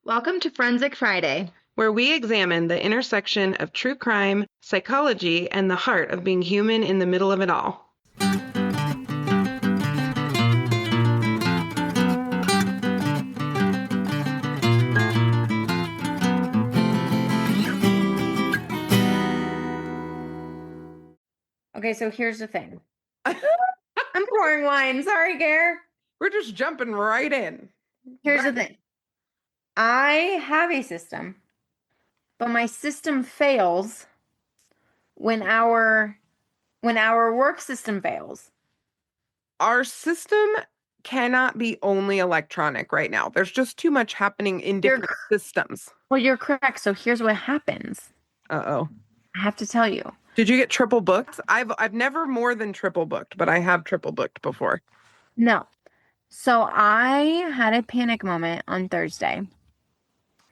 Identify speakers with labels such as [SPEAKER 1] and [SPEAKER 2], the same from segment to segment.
[SPEAKER 1] Welcome to Forensic Friday.
[SPEAKER 2] Where we examine the intersection of true crime, psychology, and the heart of being human in the middle of it all.
[SPEAKER 1] Okay, so here's the thing. I'm pouring wine. Sorry, Gare.
[SPEAKER 2] We're just jumping right in.
[SPEAKER 1] Here's the thing. I have a system, but my system fails when our work system fails.
[SPEAKER 2] Our system cannot be only electronic right now. There's just too much happening in different systems.
[SPEAKER 1] Well, you're correct. So here's what happens.
[SPEAKER 2] Uh-oh.
[SPEAKER 1] I have to tell you.
[SPEAKER 2] Did you get triple booked? I've never more than triple booked, but I have triple booked before.
[SPEAKER 1] No. So I had a panic moment on Thursday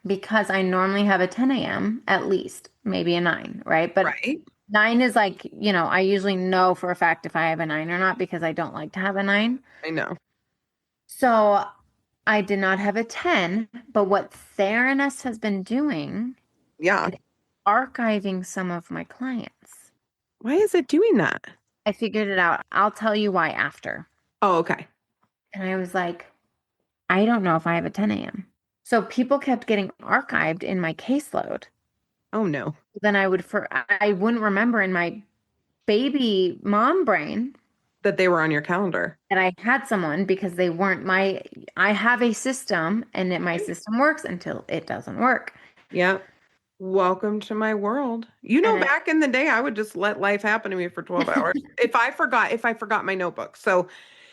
[SPEAKER 1] because I normally have a 10 a.m. at least, maybe a 9, right? But
[SPEAKER 2] Right.
[SPEAKER 1] 9 is like, I usually know for a fact if I have a 9 or not because I don't like to have a 9.
[SPEAKER 2] I know.
[SPEAKER 1] So I did not have a 10, but what Theranos has been doing
[SPEAKER 2] Yeah.
[SPEAKER 1] is archiving some of my clients.
[SPEAKER 2] Why is it doing that?
[SPEAKER 1] I figured it out. I'll tell you why after.
[SPEAKER 2] Oh, okay.
[SPEAKER 1] And I was like, I don't know if I have a 10 a.m. So people kept getting archived in my caseload.
[SPEAKER 2] Oh, no.
[SPEAKER 1] Then I wouldn't remember in my baby mom brain
[SPEAKER 2] That they were on your calendar.
[SPEAKER 1] that I had someone because they weren't I have a system and my system works until it doesn't work.
[SPEAKER 2] Yeah. Welcome to my world. Back in the day, I would just let life happen to me for 12 hours. If I forgot my notebook. So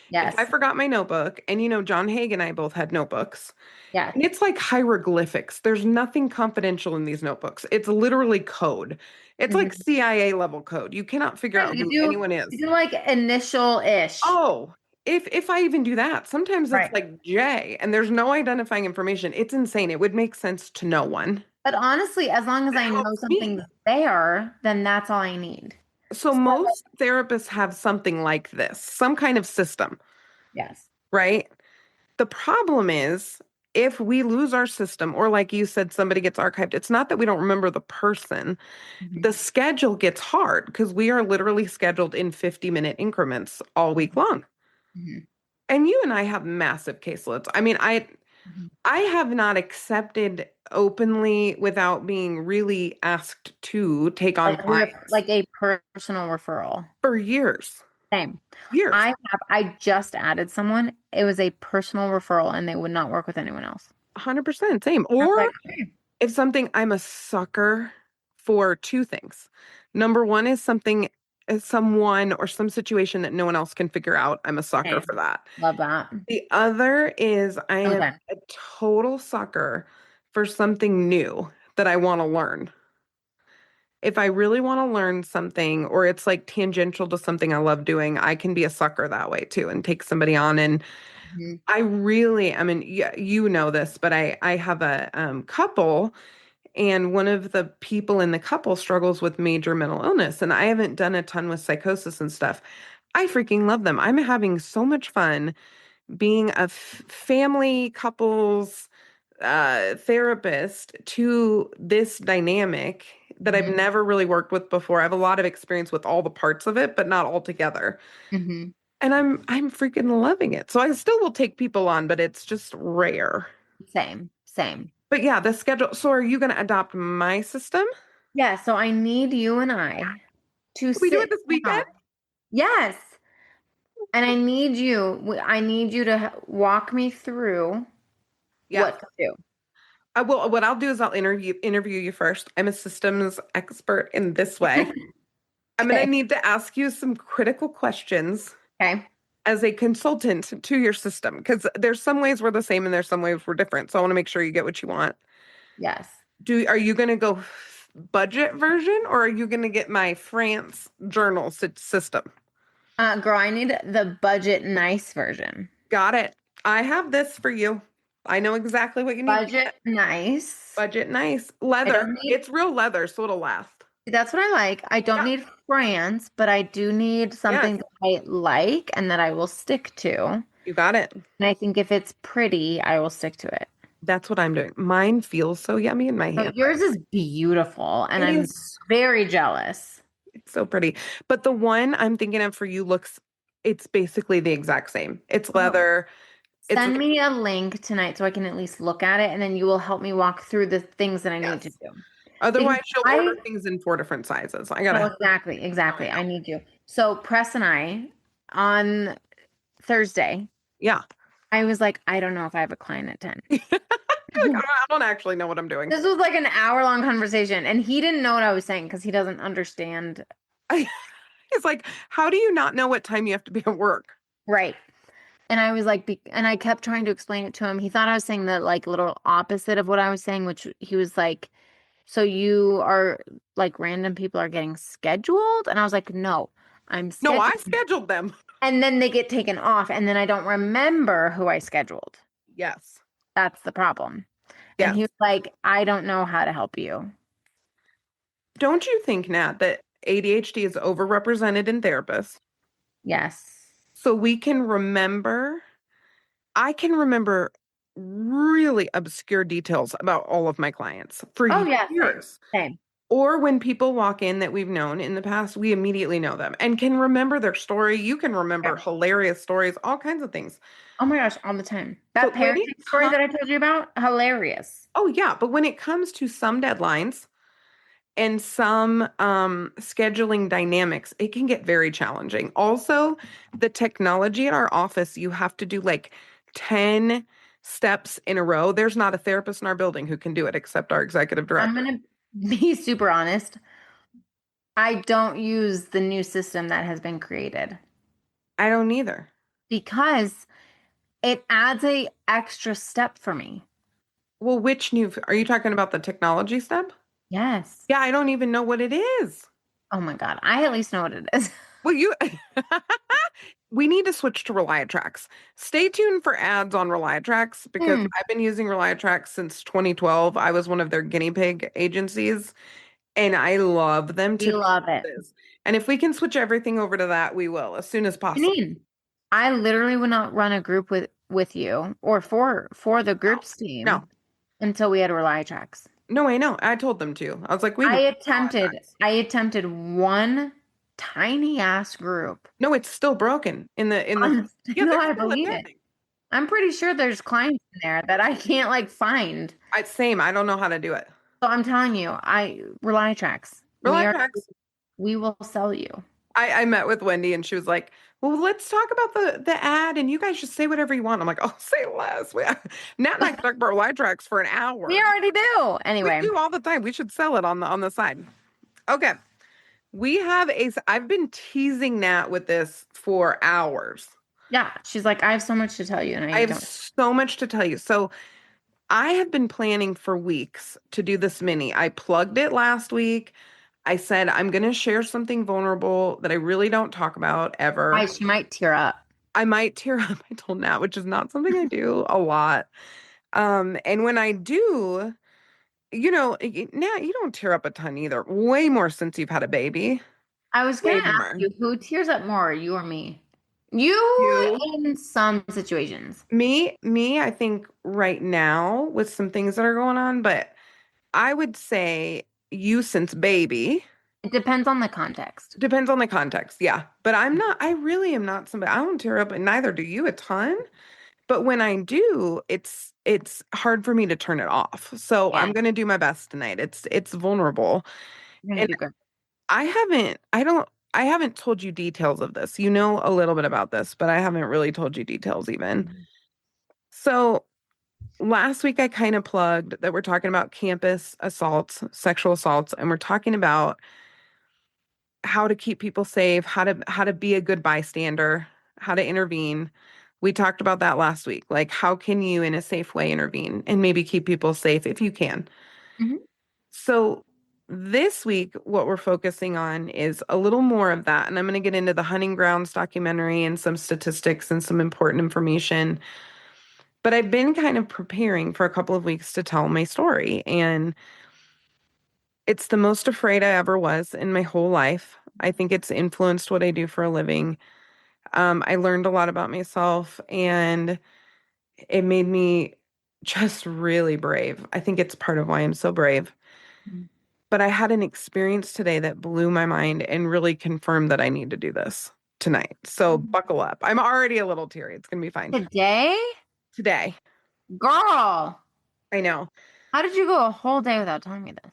[SPEAKER 1] Yes.
[SPEAKER 2] if I forgot my notebook, and John Haig and I both had notebooks.
[SPEAKER 1] Yeah.
[SPEAKER 2] And it's like hieroglyphics. There's nothing confidential in these notebooks. It's literally code. It's like CIA level code. You cannot figure out who anyone is.
[SPEAKER 1] You do like initial-ish.
[SPEAKER 2] Oh, if I even do that, sometimes it's
[SPEAKER 1] Right.
[SPEAKER 2] like J and there's no identifying information. It's insane. It would make sense to no one.
[SPEAKER 1] But honestly, as long as I know something's there, then that's all I need.
[SPEAKER 2] So most therapists have something like this, some kind of system,
[SPEAKER 1] Yes.
[SPEAKER 2] right? The problem is if we lose our system, or like you said, somebody gets archived, it's not that we don't remember the person. The schedule gets hard because we are literally scheduled in 50-minute increments all week long. And you and I have massive caseloads. I mean, I have not accepted openly without being really asked to take on clients
[SPEAKER 1] Like a personal referral.
[SPEAKER 2] for years.
[SPEAKER 1] Same.
[SPEAKER 2] Years.
[SPEAKER 1] I just added someone. It was a personal referral and they would not work with anyone else.
[SPEAKER 2] 100% same. Or if something, I'm a sucker for two things. Number one is someone or some situation that no one else can figure out. I'm a sucker for that.
[SPEAKER 1] Love that.
[SPEAKER 2] The other is I am a total sucker for something new that I want to learn. If I really want to learn something or it's like tangential to something I love doing, I can be a sucker that way too and take somebody on. And I mean, you know this, but I have a couple, and one of the people in the couple struggles with major mental illness, and I haven't done a ton with psychosis and stuff. I freaking love them. I'm having so much fun being a family couples therapist to this dynamic that I've never really worked with before. I have a lot of experience with all the parts of it, but not all together. And I'm freaking loving it. So I still will take people on, but it's just rare.
[SPEAKER 1] Same.
[SPEAKER 2] But yeah, the schedule. So are you going to adopt my system?
[SPEAKER 1] Yeah, so I need you and I to
[SPEAKER 2] Can we do it this weekend?
[SPEAKER 1] Yes. And I need you to walk me through what to do.
[SPEAKER 2] What I'll do is I'll interview you first. I'm a systems expert in this way. I'm going to need to ask you some critical questions.
[SPEAKER 1] Okay.
[SPEAKER 2] As a consultant to your system, because there's some ways we're the same and there's some ways we're different. So I want to make sure you get what you want.
[SPEAKER 1] Yes.
[SPEAKER 2] Are you going to go budget version or are you going to get my France journal system?
[SPEAKER 1] Girl, I need the budget nice version.
[SPEAKER 2] Got it. I have this for you. I know exactly what you need.
[SPEAKER 1] Budget nice.
[SPEAKER 2] Budget nice. Leather. It's real leather, so it'll last.
[SPEAKER 1] That's what I like. I don't need France, but I do need something that I like and that I will stick to.
[SPEAKER 2] You got it.
[SPEAKER 1] And I think if it's pretty, I will stick to it.
[SPEAKER 2] That's what I'm doing. Mine feels so yummy in my
[SPEAKER 1] So
[SPEAKER 2] hand.
[SPEAKER 1] yours is beautiful, and
[SPEAKER 2] It
[SPEAKER 1] I'm
[SPEAKER 2] is.
[SPEAKER 1] very jealous.
[SPEAKER 2] It's so pretty. But the one I'm thinking of for you looks, it's basically the exact same. It's
[SPEAKER 1] Oh.
[SPEAKER 2] leather. It's
[SPEAKER 1] Send me a link tonight so I can at least look at it, and then you will help me walk through the things that I need to
[SPEAKER 2] yes.
[SPEAKER 1] do. Because
[SPEAKER 2] Otherwise, she'll order
[SPEAKER 1] I,
[SPEAKER 2] things in 4 different sizes. I gotta
[SPEAKER 1] oh,
[SPEAKER 2] have
[SPEAKER 1] exactly,
[SPEAKER 2] it
[SPEAKER 1] exactly.
[SPEAKER 2] right
[SPEAKER 1] I
[SPEAKER 2] now.
[SPEAKER 1] need you. So Press and I on Thursday,
[SPEAKER 2] Yeah.
[SPEAKER 1] I was like, I don't know if I have a client at 10.
[SPEAKER 2] Like, I don't actually know what I'm doing.
[SPEAKER 1] This was like an hour-long conversation, and he didn't know what I was saying because he doesn't understand.
[SPEAKER 2] It's like, how do you not know what time you have to be at work?
[SPEAKER 1] Right. And I was like, and I kept trying to explain it to him. He thought I was saying the like little opposite of what I was saying, which he was like, so you are like random people are getting scheduled? And I was like, no, I'm
[SPEAKER 2] No, I
[SPEAKER 1] scheduled.
[SPEAKER 2] scheduled them.
[SPEAKER 1] And then they get taken off, and then I don't remember who I scheduled.
[SPEAKER 2] Yes.
[SPEAKER 1] That's the problem. And he
[SPEAKER 2] Yes.
[SPEAKER 1] was like, I don't know how to help you.
[SPEAKER 2] Don't you think, Nat, that ADHD is overrepresented in therapists?
[SPEAKER 1] Yes.
[SPEAKER 2] So we can remember, I can remember really obscure details about all of my clients for
[SPEAKER 1] Oh, yeah, same.
[SPEAKER 2] years.
[SPEAKER 1] Same.
[SPEAKER 2] Or when people walk in that we've known in the past, we immediately know them and can remember their story. You can remember
[SPEAKER 1] Yeah.
[SPEAKER 2] hilarious stories, all kinds of things.
[SPEAKER 1] Oh my gosh, all the time. That
[SPEAKER 2] But when it
[SPEAKER 1] parenting story
[SPEAKER 2] comes,
[SPEAKER 1] that I told you about, hilarious.
[SPEAKER 2] oh yeah, but when it comes to some deadlines and some scheduling dynamics, it can get very challenging. Also, the technology at our office, you have to do like 10 steps in a row. There's not a therapist in our building who can do it except our executive
[SPEAKER 1] I'm
[SPEAKER 2] director.
[SPEAKER 1] gonna be super honest. I don't use the new system that has been created
[SPEAKER 2] I don't either.
[SPEAKER 1] because it adds a extra step for me.
[SPEAKER 2] Well, which new, are you talking about the technology step?
[SPEAKER 1] Yes.
[SPEAKER 2] Yeah, I don't even know what it is.
[SPEAKER 1] Oh my God. I at least know what it is.
[SPEAKER 2] Well, you, we need to switch to Reliatrax. Stay tuned for ads on Reliatrax because
[SPEAKER 1] Hmm.
[SPEAKER 2] I've been using Reliatrax since 2012. I was one of their guinea pig agencies and I love them
[SPEAKER 1] We
[SPEAKER 2] to
[SPEAKER 1] love it.
[SPEAKER 2] pieces. And if we can switch everything over to that, we will as soon as possible.
[SPEAKER 1] Jeannine, I literally would not run a group with you or for the
[SPEAKER 2] No,
[SPEAKER 1] groups team
[SPEAKER 2] no,
[SPEAKER 1] until we had Reliatrax.
[SPEAKER 2] no, I know. I told them to. I was like, we
[SPEAKER 1] I
[SPEAKER 2] need
[SPEAKER 1] attempted
[SPEAKER 2] Reliatrax.
[SPEAKER 1] I attempted one tiny ass group.
[SPEAKER 2] No, it's still broken in the, yeah,
[SPEAKER 1] No,
[SPEAKER 2] they're
[SPEAKER 1] I
[SPEAKER 2] still
[SPEAKER 1] believe it.
[SPEAKER 2] attending.
[SPEAKER 1] I'm pretty sure there's clients in there that I can't like find.
[SPEAKER 2] Same. I don't know how to do it.
[SPEAKER 1] So I'm telling you, I Reliatrax.
[SPEAKER 2] Reliatrax.
[SPEAKER 1] We will sell you.
[SPEAKER 2] I met with Wendy and she was like, well, let's talk about the ad and you guys just say whatever you want. I'm like, oh, say less. Nat and I could talk about Reliatrax for an
[SPEAKER 1] We
[SPEAKER 2] hour.
[SPEAKER 1] already do.
[SPEAKER 2] We
[SPEAKER 1] Anyway,
[SPEAKER 2] do all the time. We should sell it on the side. Okay. I've been teasing Nat with this for hours.
[SPEAKER 1] yeah, she's like, I have so much to tell you, and
[SPEAKER 2] I
[SPEAKER 1] I
[SPEAKER 2] have
[SPEAKER 1] don't.
[SPEAKER 2] so much to tell you. So I have been planning for weeks to do this mini. I plugged it last week. I said, I'm going to share something vulnerable that I really don't talk about ever.
[SPEAKER 1] She might tear up.
[SPEAKER 2] I might tear up, I told Nat, which is not something I do a lot. And when I do, Nat, you don't tear up a ton either. Way more since you've had a baby.
[SPEAKER 1] I was
[SPEAKER 2] Way
[SPEAKER 1] gonna ask
[SPEAKER 2] more.
[SPEAKER 1] you, who tears up more, you or me? You
[SPEAKER 2] You,
[SPEAKER 1] in some situations.
[SPEAKER 2] me, I think right now with some things that are going on, but I would say you since baby.
[SPEAKER 1] It depends on the context.
[SPEAKER 2] Depends on the context, yeah. But I really am not somebody, I don't tear up, and neither do you a ton. But when I do, it's hard for me to turn it off. So
[SPEAKER 1] Yeah,
[SPEAKER 2] I'm gonna do my best tonight. It's vulnerable.
[SPEAKER 1] you're gonna
[SPEAKER 2] And
[SPEAKER 1] do good.
[SPEAKER 2] I haven't told you details of this. You know a little bit about this, but I haven't really told you details even.
[SPEAKER 1] Mhm.
[SPEAKER 2] So last week I kind of plugged that we're talking about campus assaults, sexual assaults, and we're talking about how to keep people safe, how to be a good bystander, how to intervene. We talked about that last week. Like how can you in a safe way intervene and maybe keep people safe if you can.
[SPEAKER 1] Mhm.
[SPEAKER 2] So this week what we're focusing on is a little more of that and I'm going to get into the hunting grounds documentary and some statistics and some important information. But I've been kind of preparing for a couple of weeks to tell my story and it's the most afraid I ever was in my whole life. I think it's influenced what I do for a living. I learned a lot about myself and it made me just really brave. I think it's part of why I'm so brave. But I had an experience today that blew my mind and really confirmed that I need to do this tonight. So
[SPEAKER 1] Mhm.
[SPEAKER 2] buckle up. I'm already a little teary. It's going to be fine.
[SPEAKER 1] Today?
[SPEAKER 2] Today.
[SPEAKER 1] Girl,
[SPEAKER 2] I know.
[SPEAKER 1] how did you go a whole day without telling me this?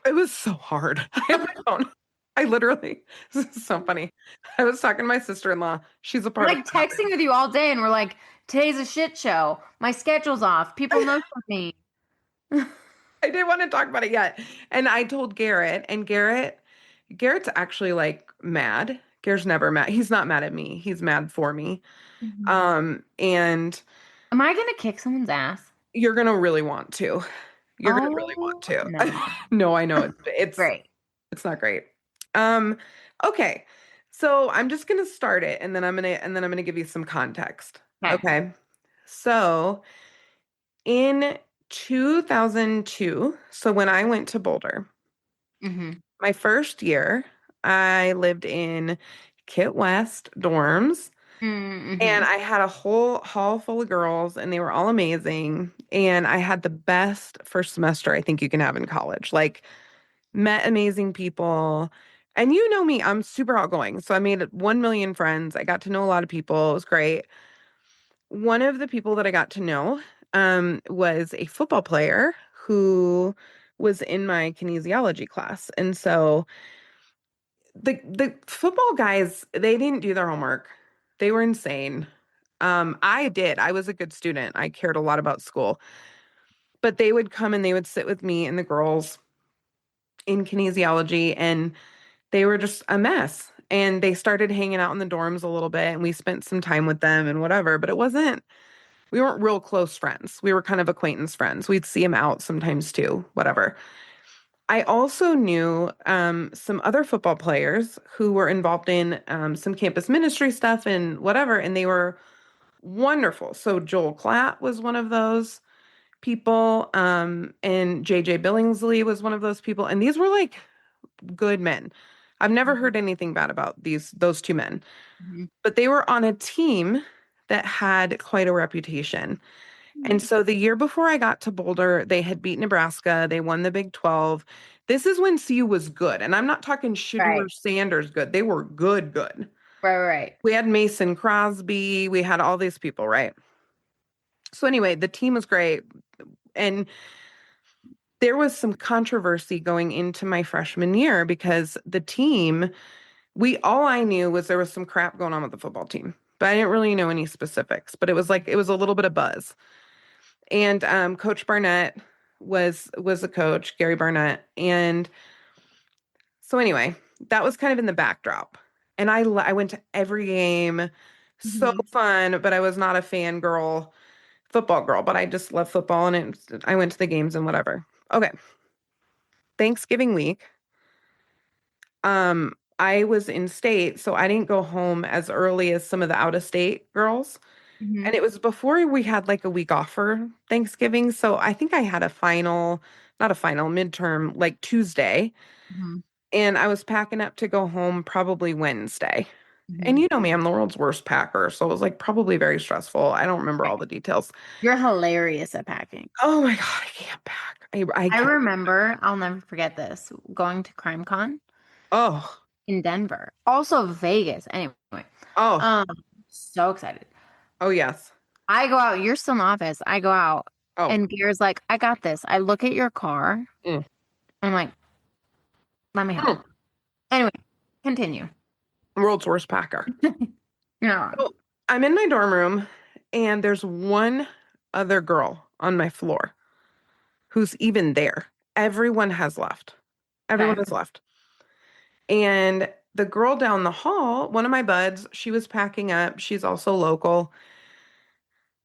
[SPEAKER 2] It was so hard. I have my phone. I literally, this is so funny. I was talking to my sister-in-law. She's a
[SPEAKER 1] I'm
[SPEAKER 2] part of
[SPEAKER 1] like texting with you all day, and we're like, today's a shit show. My schedule's off. People know from me.
[SPEAKER 2] I didn't want to talk about it yet. And I told Garrett, and Garrett's actually like mad. Garrett's never mad. He's not mad at me. He's mad for me.
[SPEAKER 1] Mhm.
[SPEAKER 2] And
[SPEAKER 1] Am I gonna kick someone's ass?
[SPEAKER 2] you're gonna really want to. You're gonna really want
[SPEAKER 1] Oh
[SPEAKER 2] to.
[SPEAKER 1] no.
[SPEAKER 2] No, I know it's
[SPEAKER 1] Great.
[SPEAKER 2] it's not great. Um, okay. So I'm just gonna start it and then I'm gonna give you some context.
[SPEAKER 1] Okay.
[SPEAKER 2] Okay. So in 2002, so when I went to Boulder,
[SPEAKER 1] Mm-hmm.
[SPEAKER 2] my first year, I lived in Kit West dorms. And
[SPEAKER 1] Mm-hmm.
[SPEAKER 2] I had a whole hall full of girls, and they were all amazing. And I had the best first semester I think you can have in college. Like, met amazing people. And you know me, I'm super outgoing. So I made 1 million friends. I got to know a lot of people. It was great. One of the people that I got to know was a football player who was in my kinesiology class. And so the football guys, they didn't do their homework. They were insane. I did. I was a good student. I cared a lot about school. But they would come and they would sit with me and the girls in kinesiology, and they were just a mess. And they started hanging out in the dorms a little bit, and we spent some time with them and whatever. But we weren't real close friends. We were kind of acquaintance friends. We'd see them out sometimes too, whatever. I also knew some other football players who were involved in some campus ministry stuff and whatever, and they were wonderful. So Joel Klatt was one of those people, and JJ Billingsley was one of those people, and these were like good men. I've never heard anything bad about those two men,
[SPEAKER 1] Mm-hmm.
[SPEAKER 2] but they were on a team that had quite a reputation. And so the year before I got to Boulder, they had beat Nebraska. They won the Big 12. This is when CU was good. And I'm not talking Shedeur
[SPEAKER 1] Right.
[SPEAKER 2] Sanders good. They were good, good.
[SPEAKER 1] Right. Right.
[SPEAKER 2] We had Mason Crosby. We had all these people, right? So anyway, the team was great. And there was some controversy going into my freshman year because the team, all I knew was there was some crap going on with the football team. But I didn't really know any specifics. But it was a little bit of buzz. And Coach Barnett was a coach, Gary Barnett. And so anyway, that was kind of in the backdrop. And I went to every game. So
[SPEAKER 1] Mm-hmm.
[SPEAKER 2] fun, but I was not a fangirl football girl, but I just love football and I went to the games and whatever. Okay. Thanksgiving week. I was in state, so I didn't go home as early as some of the out of state girls.
[SPEAKER 1] Mm-hmm.
[SPEAKER 2] And it was before we had like a week off for Thanksgiving. So I think I had not a final, midterm, like Tuesday.
[SPEAKER 1] Mm-hmm.
[SPEAKER 2] And I was packing up to go home probably Wednesday. And
[SPEAKER 1] Mm-hmm.
[SPEAKER 2] you know me, I'm the world's worst packer. So it was like probably very stressful. I don't remember all
[SPEAKER 1] Right.
[SPEAKER 2] the details.
[SPEAKER 1] You're hilarious at packing.
[SPEAKER 2] Oh my God, I can't pack. I
[SPEAKER 1] I
[SPEAKER 2] can't.
[SPEAKER 1] remember, I'll never forget this, going to CrimeCon
[SPEAKER 2] Oh,
[SPEAKER 1] in Denver, also Vegas. Anyway,
[SPEAKER 2] oh,
[SPEAKER 1] um, so excited.
[SPEAKER 2] oh, yes.
[SPEAKER 1] I go out, you're still in the office. I go out,
[SPEAKER 2] Oh,
[SPEAKER 1] and Gear's like, I got this. I look at your car.
[SPEAKER 2] mm,
[SPEAKER 1] I'm like, let me help.
[SPEAKER 2] mm.
[SPEAKER 1] Anyway, continue.
[SPEAKER 2] World's worst packer.
[SPEAKER 1] You're not wrong.
[SPEAKER 2] So I'm in my dorm room and there's one other girl on my floor who's even there. Everyone has left. Everyone
[SPEAKER 1] Okay.
[SPEAKER 2] has left. And the girl down the hall, one of my buds, she was packing up. She's also local.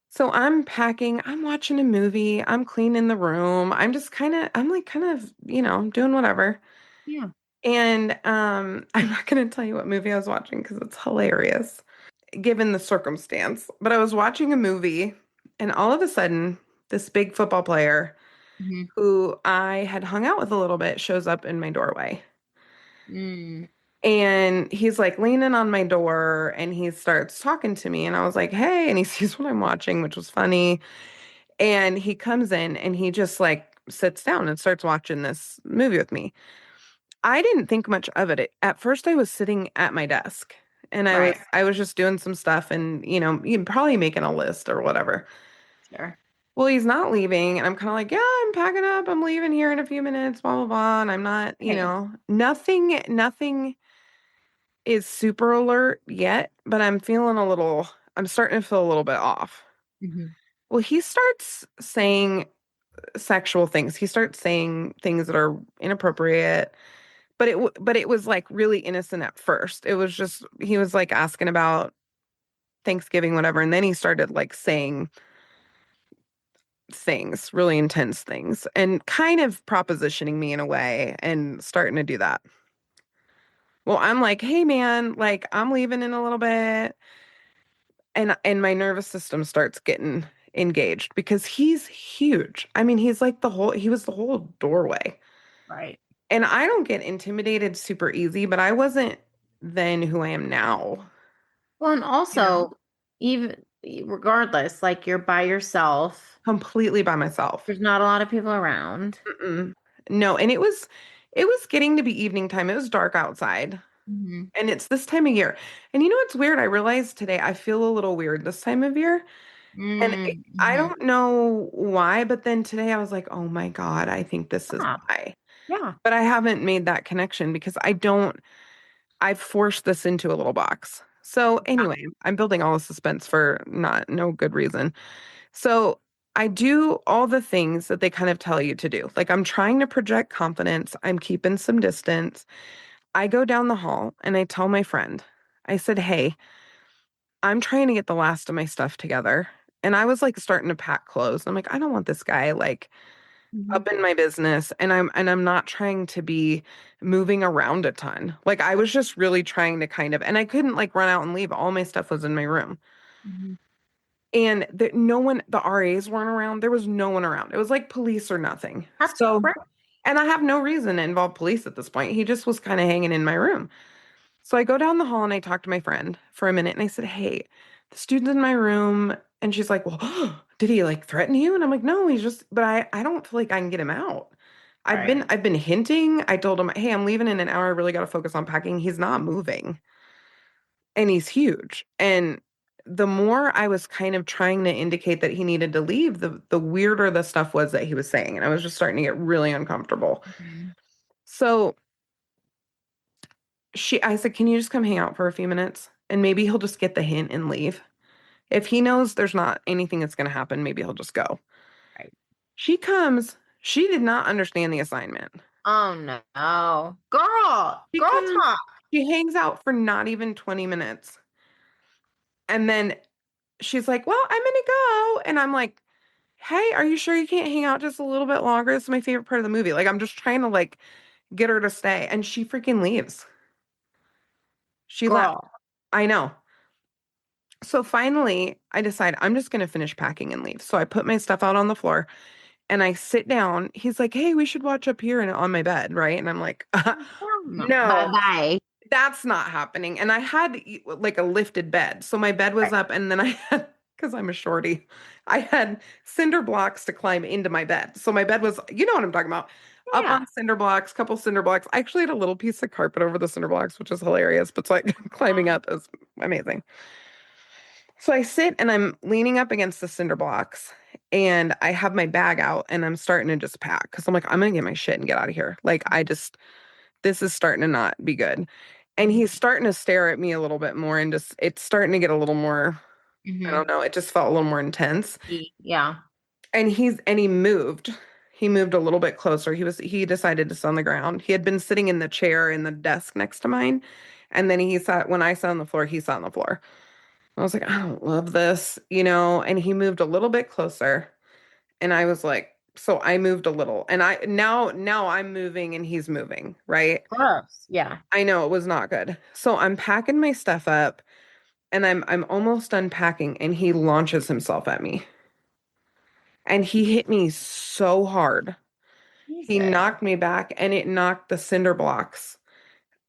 [SPEAKER 2] So I'm packing, I'm watching a movie, I'm cleaning the room. I'm like kind of, doing whatever.
[SPEAKER 1] Yeah.
[SPEAKER 2] And I'm not going to tell you what movie I was watching because it's hilarious given the circumstance. But I was watching a movie and all of a sudden this big football player
[SPEAKER 1] Hmm.
[SPEAKER 2] who I had hung out with a little bit shows up in my doorway.
[SPEAKER 1] Mm.
[SPEAKER 2] And he's like leaning on my door and he starts talking to me. And I was like, hey. And he sees what I'm watching, which was funny. And he comes in and he just like sits down and starts watching this movie with me. I didn't think much of it. At first I was sitting at my desk and I was
[SPEAKER 1] Right.
[SPEAKER 2] I was just doing some stuff and you probably making a list or whatever.
[SPEAKER 1] Sure.
[SPEAKER 2] Well, he's not leaving and I'm kind of like, yeah, I'm packing up. I'm leaving here in a few minutes, blah blah blah. And I'm not,
[SPEAKER 1] Right.
[SPEAKER 2] nothing is super alert yet, but I'm starting to feel a little bit off.
[SPEAKER 1] Hmm.
[SPEAKER 2] Well, he starts saying sexual things. He starts saying things that are inappropriate, but it was like really innocent at first. It was just he was like asking about Thanksgiving, whatever, and then he started like saying things, really intense things, and kind of propositioning me in a way and starting to do that. Well, I'm like, hey man, like I'm leaving in a little bit. And my nervous system starts getting engaged because he's huge. I mean, he was the whole doorway.
[SPEAKER 1] Right.
[SPEAKER 2] And I don't get intimidated super easy, but I wasn't then who I am now,
[SPEAKER 1] Well, and
[SPEAKER 2] you know,
[SPEAKER 1] also, even regardless, like you're by yourself.
[SPEAKER 2] completely by myself.
[SPEAKER 1] There's not a lot of people around.
[SPEAKER 2] Mm-mm. No, and it was getting to be evening time. It was dark outside.
[SPEAKER 1] Hmm.
[SPEAKER 2] And it's this time of year. And you know what's weird? I realized today I feel a little weird this time of year. And I
[SPEAKER 1] Mm-hmm.
[SPEAKER 2] don't know why, but then today I was like, oh my God, I think this is
[SPEAKER 1] Yeah.
[SPEAKER 2] why.
[SPEAKER 1] Yeah.
[SPEAKER 2] But I haven't made that connection because I've forced this into a little box. So anyway, I'm building all the suspense for not no good reason. So I do all the things that they kind of tell you to do. Like I'm trying to project confidence. I'm keeping some distance. I go down the hall and I tell my friend, I said, hey, I'm trying to get the last of my stuff together. And I was like starting to pack clothes. I'm like, I don't want this guy like
[SPEAKER 1] Hmm.
[SPEAKER 2] up in my business and I'm not trying to be moving around a ton. Like I was just really trying to kind of and I couldn't like run out and leave. All my stuff was in my room.
[SPEAKER 1] Hmm.
[SPEAKER 2] And the RAs weren't around. There was no one around. It was like police or nothing.
[SPEAKER 1] That's
[SPEAKER 2] So,
[SPEAKER 1] great.
[SPEAKER 2] and I have no reason to involve police at this point. He just was kind of hanging in my room. So I go down the hall and I talk to my friend for a minute and I said, hey, the student's in my room. And she's like, well, did he like threaten you? And I'm like, no, but I don't feel like I can get him out.
[SPEAKER 1] Right.
[SPEAKER 2] I've been hinting. I told him, hey, I'm leaving in an hour. I really got to focus on packing. He's not moving and he's huge. And the more I was kind of trying to indicate that he needed to leave, the weirder the stuff was that he was saying. And I was just starting to get really uncomfortable.
[SPEAKER 1] Mhm.
[SPEAKER 2] So I said, can you just come hang out for a few minutes? And maybe he'll just get the hint and leave. If he knows there's not anything that's going to happen, maybe he'll just go.
[SPEAKER 1] Right.
[SPEAKER 2] She comes. She did not understand the assignment.
[SPEAKER 1] Oh no. Girl,
[SPEAKER 2] She
[SPEAKER 1] girl
[SPEAKER 2] comes,
[SPEAKER 1] talk.
[SPEAKER 2] she hangs out for not even 20 minutes. And then she's like, well, I'm going to go. And I'm like, hey, are you sure you can't hang out just a little bit longer? This is my favorite part of the movie. Like, I'm just trying to like get her to stay. And she freaking leaves. She left.
[SPEAKER 1] Girl.
[SPEAKER 2] I know. So finally, I decide I'm just going to finish packing and leave. So I put my stuff out on the floor and I sit down. He's like, hey, we should watch up here and on my bed, right? And I'm like,
[SPEAKER 1] Bye
[SPEAKER 2] no,
[SPEAKER 1] bye.
[SPEAKER 2] that's not happening. And I had like a lifted bed. So my bed was
[SPEAKER 1] Right.
[SPEAKER 2] up and then I had, because I'm a shorty, I had cinder blocks to climb into my bed. So my bed was, you know what I'm talking about, up
[SPEAKER 1] Yeah.
[SPEAKER 2] on cinder blocks, couple cinder blocks. I actually had a little piece of carpet over the cinder blocks, which is hilarious, but it's like climbing up is amazing. So I sit and I'm leaning up against the cinder blocks and I have my bag out and I'm starting to just pack because I'm like, I'm gonna get my shit and get out of here. Like, this is starting to not be good. And
[SPEAKER 1] Mhm.
[SPEAKER 2] he's starting to stare at me a little bit more and just, it's starting to get a little more, I
[SPEAKER 1] Mhm.
[SPEAKER 2] don't know, it just felt a little more intense.
[SPEAKER 1] Yeah.
[SPEAKER 2] And he moved. He moved a little bit closer. He decided to sit on the ground. He had been sitting in the chair in the desk next to mine. And then when I sat on the floor, he sat on the floor. I was like, I don't love this, and he moved a little bit closer and I was like, so I moved a little and now I'm moving and he's moving, right?
[SPEAKER 1] Gross. Yeah.
[SPEAKER 2] I know it was not good. So I'm packing my stuff up and I'm almost unpacking and he launches himself at me and he hit me so hard. He
[SPEAKER 1] Jesus.
[SPEAKER 2] knocked me back and it knocked the cinder blocks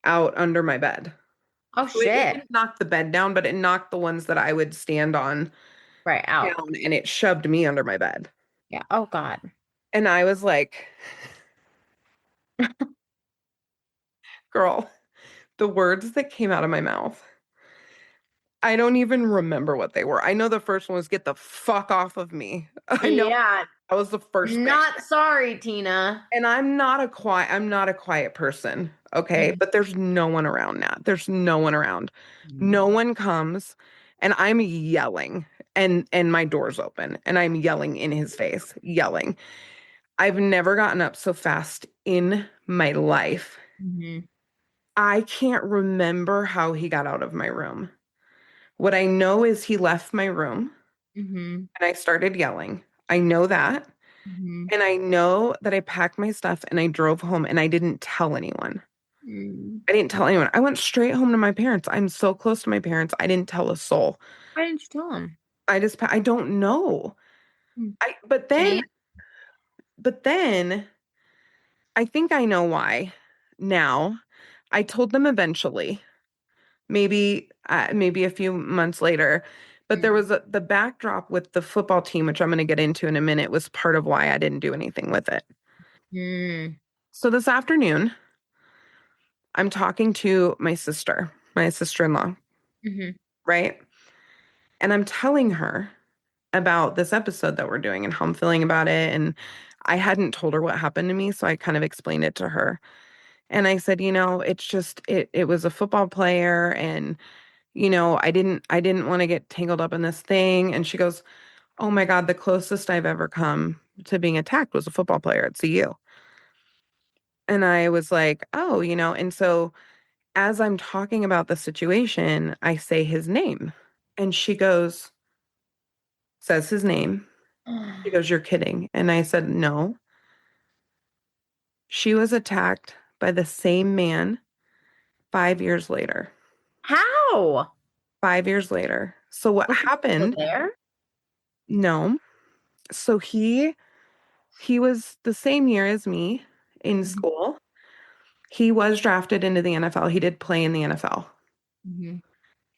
[SPEAKER 2] out under my bed.
[SPEAKER 1] Oh
[SPEAKER 2] So it
[SPEAKER 1] shit.
[SPEAKER 2] didn't knock the bed down, but it knocked the ones that I would stand on
[SPEAKER 1] Right out.
[SPEAKER 2] down and it shoved me under my bed.
[SPEAKER 1] Yeah. Oh God.
[SPEAKER 2] And I was like, girl, the words that came out of my mouth, I don't even remember what they were. I know the first one was get the fuck off of me. I know
[SPEAKER 1] Yeah.
[SPEAKER 2] that was the first thing.
[SPEAKER 1] Not sorry, Tina.
[SPEAKER 2] And I'm not a quiet person, okay?
[SPEAKER 1] Mhm.
[SPEAKER 2] But there's no one around now. There's no one around. No
[SPEAKER 1] Mhm.
[SPEAKER 2] one comes and I'm yelling and my door's open and I'm yelling in his face, yelling. I've never gotten up so fast in my life.
[SPEAKER 1] Mhm.
[SPEAKER 2] I can't remember how he got out of my room. What I know is he left my room
[SPEAKER 1] Mhm.
[SPEAKER 2] and I started yelling. I know that.
[SPEAKER 1] Mhm.
[SPEAKER 2] And I know that I packed my stuff and I drove home and I didn't tell anyone.
[SPEAKER 1] Mhm.
[SPEAKER 2] I didn't tell anyone. I went straight home to my parents. I'm so close to my parents. I didn't tell a soul.
[SPEAKER 1] Why didn't you tell him?
[SPEAKER 2] I don't know.
[SPEAKER 1] Mm.
[SPEAKER 2] I but then
[SPEAKER 1] Shame?
[SPEAKER 2] but then I think I know why now. I told them eventually, maybe a few months later, but there
[SPEAKER 1] Mm.
[SPEAKER 2] was the backdrop with the football team, which I'm going to get into in a minute, was part of why I didn't do anything with it.
[SPEAKER 1] Mm.
[SPEAKER 2] So this afternoon, I'm talking to my sister-in-law,
[SPEAKER 1] Mhm.
[SPEAKER 2] right? And I'm telling her about this episode that we're doing and how I'm feeling about it. And I hadn't told her what happened to me, so I kind of explained it to her. And I said, it's just it was a football player and I didn't want to get tangled up in this thing. And she goes, "Oh my God, the closest I've ever come to being attacked was a football player at CU." And I was like, "Oh, and so as I'm talking about the situation, I say his name. And she says his name. She goes, "You're kidding." And I said, "No." She was attacked by the same man 5 years later.
[SPEAKER 1] How?
[SPEAKER 2] 5 years later. So what
[SPEAKER 1] Was he still
[SPEAKER 2] happened?
[SPEAKER 1] there?
[SPEAKER 2] No. So he was the same year as me in
[SPEAKER 1] Mhm.
[SPEAKER 2] school. He was drafted into the NFL. He did play in the NFL.
[SPEAKER 1] Mhm.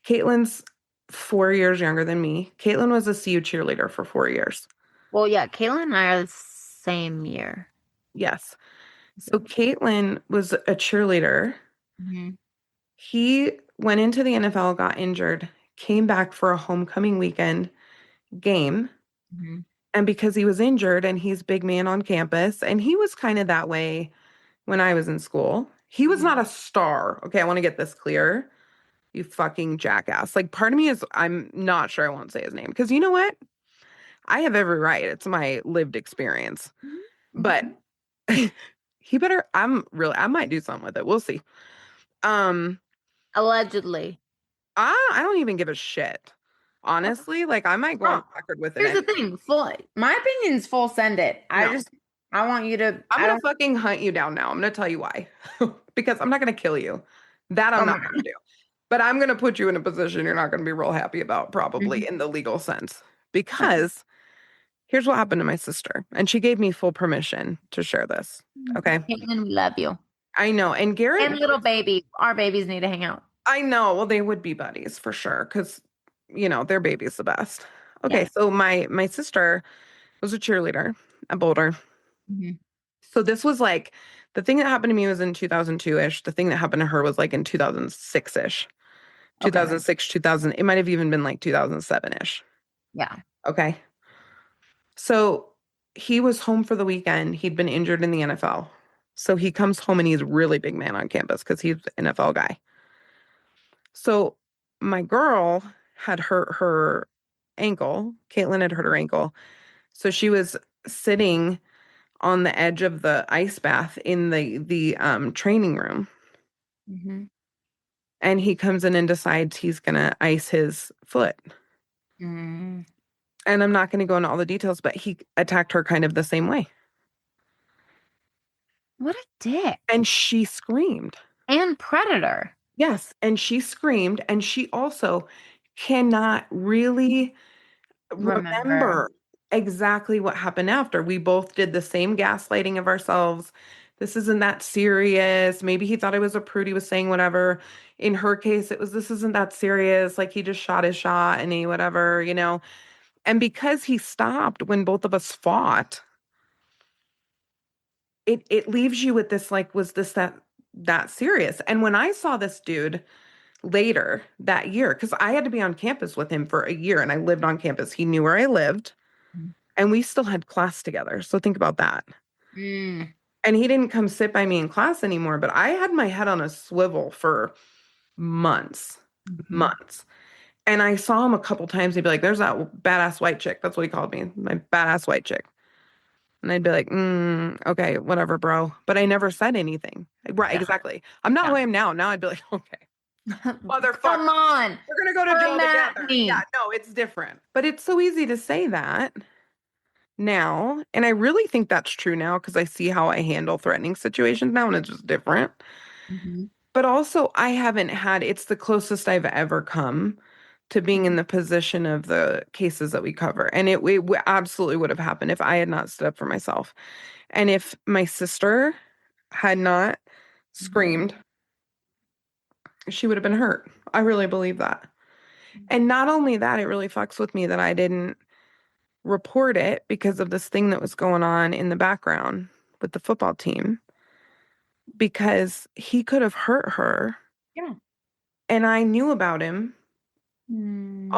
[SPEAKER 2] Caitlin's 4 years younger than me. Caitlin was a CU cheerleader for 4 years.
[SPEAKER 1] Well, yeah, Caitlin and I are the same year.
[SPEAKER 2] Yes. So Caitlin was a cheerleader.
[SPEAKER 1] Mhm.
[SPEAKER 2] He went into the NFL, got injured, came back for a homecoming weekend game.
[SPEAKER 1] Mhm.
[SPEAKER 2] And because he was injured and he's big man on campus, and he was kind of that way when I was in school. He was not
[SPEAKER 1] Mhm.
[SPEAKER 2] a star. Okay, I want to get this clear. You fucking jackass. Like part of me is I'm not sure I won't say his name because you know what? I have every right. It's my lived experience.
[SPEAKER 1] Mhm.
[SPEAKER 2] But
[SPEAKER 1] Mhm.
[SPEAKER 2] he better I might do something with it. We'll see. Um
[SPEAKER 1] Allegedly.
[SPEAKER 2] I don't even give a shit. Honestly, like I might go on
[SPEAKER 1] Oh,
[SPEAKER 2] record with it
[SPEAKER 1] here's the
[SPEAKER 2] anyway.
[SPEAKER 1] thing. My opinion's full send it.
[SPEAKER 2] No.
[SPEAKER 1] I want you to,
[SPEAKER 2] I'm
[SPEAKER 1] I
[SPEAKER 2] gonna
[SPEAKER 1] don't,
[SPEAKER 2] fucking hunt you down now. I'm gonna tell you why. Because I'm not gonna kill you. That I'm
[SPEAKER 1] oh my
[SPEAKER 2] not gonna
[SPEAKER 1] God.
[SPEAKER 2] do. But I'm gonna put you in a position you're not gonna be real happy about, probably
[SPEAKER 1] Mhm.
[SPEAKER 2] in the legal sense.
[SPEAKER 1] Okay.
[SPEAKER 2] Because here's what happened to my sister, and she gave me full permission to share this. Okay.
[SPEAKER 1] Caitlin, we love you.
[SPEAKER 2] I know. And
[SPEAKER 1] And
[SPEAKER 2] Garrett,
[SPEAKER 1] little baby. Our babies need to hang out.
[SPEAKER 2] I know. Well, they would be buddies for sure, because their baby's the best. Okay,
[SPEAKER 1] Yes.
[SPEAKER 2] so my sister was a cheerleader at Boulder.
[SPEAKER 1] Mhm.
[SPEAKER 2] So this was like the thing that happened to me was in 2002-ish. The thing that happened to her was like in 2006-ish.
[SPEAKER 1] Okay.
[SPEAKER 2] 2006, 2000. It might have even been like 2007-ish.
[SPEAKER 1] Yeah.
[SPEAKER 2] Okay. So he was home for the weekend. He'd been injured in the NFL. So he comes home and he's a really big man on campus because he's an NFL guy. So my girl had hurt her ankle. Caitlin had hurt her ankle. So she was sitting on the edge of the ice bath in the training room.
[SPEAKER 1] Hmm.
[SPEAKER 2] And he comes in and decides he's gonna ice his foot.
[SPEAKER 1] Mm.
[SPEAKER 2] And I'm not gonna go into all the details, but he attacked her kind of the same way.
[SPEAKER 1] What a dick.
[SPEAKER 2] And she screamed.
[SPEAKER 1] And predator.
[SPEAKER 2] Yes, and she screamed, and she also cannot really
[SPEAKER 1] Remember.
[SPEAKER 2] remember exactly what happened after. We both did the same gaslighting of ourselves. This isn't that serious. Maybe he thought I was a prude. He was saying whatever. In her case, it was this isn't that serious. Like he just shot his shot and he whatever. And because he stopped when both of us fought, it leaves you with this like, was this that serious? And when I saw this dude later that year, because I had to be on campus with him for a year and I lived on campus. He knew where I lived and we still had class together. So think about that.
[SPEAKER 1] Mm.
[SPEAKER 2] And he didn't come sit by me in class anymore, but I had my head on a swivel for months,
[SPEAKER 1] Mhm.
[SPEAKER 2] months. And I saw him a couple times. He'd be like, there's that badass white chick. That's what he called me, my badass white chick. And I'd be like, okay, whatever, bro. But I never said anything. Right,
[SPEAKER 1] Yeah.
[SPEAKER 2] exactly. I'm not
[SPEAKER 1] Yeah.
[SPEAKER 2] who I am now. Now I'd be like, okay, motherfucker,
[SPEAKER 1] Come on.
[SPEAKER 2] we're gonna go to
[SPEAKER 1] Come
[SPEAKER 2] jail
[SPEAKER 1] at
[SPEAKER 2] together. Yeah,
[SPEAKER 1] me.
[SPEAKER 2] no, it's different. But it's so easy to say that now. And I really think that's true now because I see how I handle threatening situations now and it's just different.
[SPEAKER 1] Mhm.
[SPEAKER 2] But also, I haven't had, it's the closest I've ever come to being in the position of the cases that we cover. And it absolutely would have happened if I had not stood up for myself. And if my sister had not screamed, she would have been hurt. I really believe that. And not only that, it really fucks with me that I didn't report it because of this thing that was going on in the background with the football team, because he could have hurt her.
[SPEAKER 1] Yeah.
[SPEAKER 2] And I knew about him all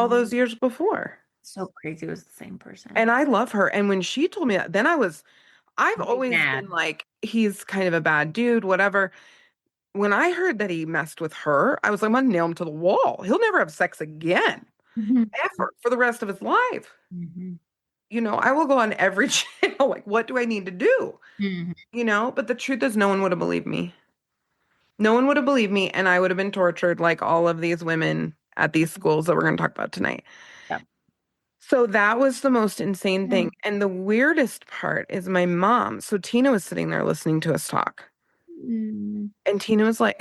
[SPEAKER 1] Mm.
[SPEAKER 2] those years before.
[SPEAKER 1] So crazy it was the same person.
[SPEAKER 2] And I love her. And when she told me that, then I've
[SPEAKER 1] You'd be
[SPEAKER 2] always
[SPEAKER 1] mad.
[SPEAKER 2] been like, he's kind of a bad dude, whatever. When I heard that he messed with her, I was like, I'm gonna nail him to the wall. He'll never have sex again,
[SPEAKER 1] Mhm.
[SPEAKER 2] ever, for the rest of his life.
[SPEAKER 1] Mhm.
[SPEAKER 2] I will go on every channel, like, what do I need to do?
[SPEAKER 1] Mhm.
[SPEAKER 2] But the truth is, no one would have believed me. No one would have believed me, and I would have been tortured like all of these women at these schools that we're going to talk about tonight.
[SPEAKER 1] Yeah.
[SPEAKER 2] So that was the most insane
[SPEAKER 1] Yeah.
[SPEAKER 2] thing. And the weirdest part is my mom. So Tina was sitting there listening to us talk.
[SPEAKER 1] Mm.
[SPEAKER 2] And Tina was like,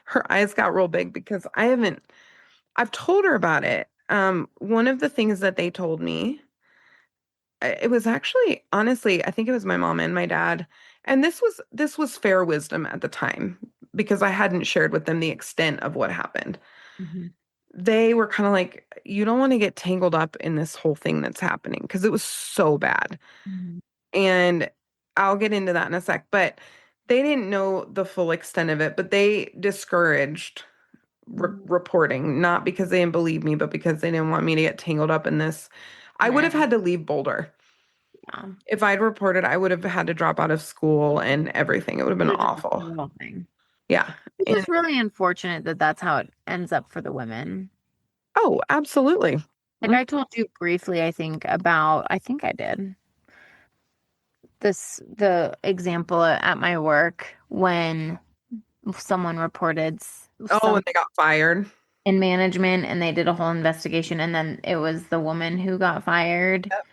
[SPEAKER 2] her eyes got real big because I've told her about it. One of the things that they told me, it was actually, honestly, I think it was my mom and my dad. And this was fair wisdom at the time because I hadn't shared with them the extent of what happened.
[SPEAKER 1] Mhm.
[SPEAKER 2] They were kind of like, you don't want to get tangled up in this whole thing that's happening because it was so bad.
[SPEAKER 1] Mhm.
[SPEAKER 2] And I'll get into that in a sec, but they didn't know the full extent of it, but they discouraged
[SPEAKER 1] Mhm.
[SPEAKER 2] reporting, not because they didn't believe me, but because they didn't want me to get tangled up in this. I would have
[SPEAKER 1] Right.
[SPEAKER 2] had to leave Boulder.
[SPEAKER 1] Yeah.
[SPEAKER 2] If I'd reported, I would have had to drop out of school and everything. It would have been
[SPEAKER 1] Really just a
[SPEAKER 2] awful.
[SPEAKER 1] whole thing.
[SPEAKER 2] Yeah.
[SPEAKER 1] It's
[SPEAKER 2] And
[SPEAKER 1] just really unfortunate that that's how it ends up for the women.
[SPEAKER 2] oh, absolutely.
[SPEAKER 1] Like I told you briefly, I think I did the example at my work when someone reported
[SPEAKER 2] Oh,
[SPEAKER 1] some
[SPEAKER 2] and they got fired.
[SPEAKER 1] in management and they did a whole investigation and then it was the woman who got fired.
[SPEAKER 2] Yep.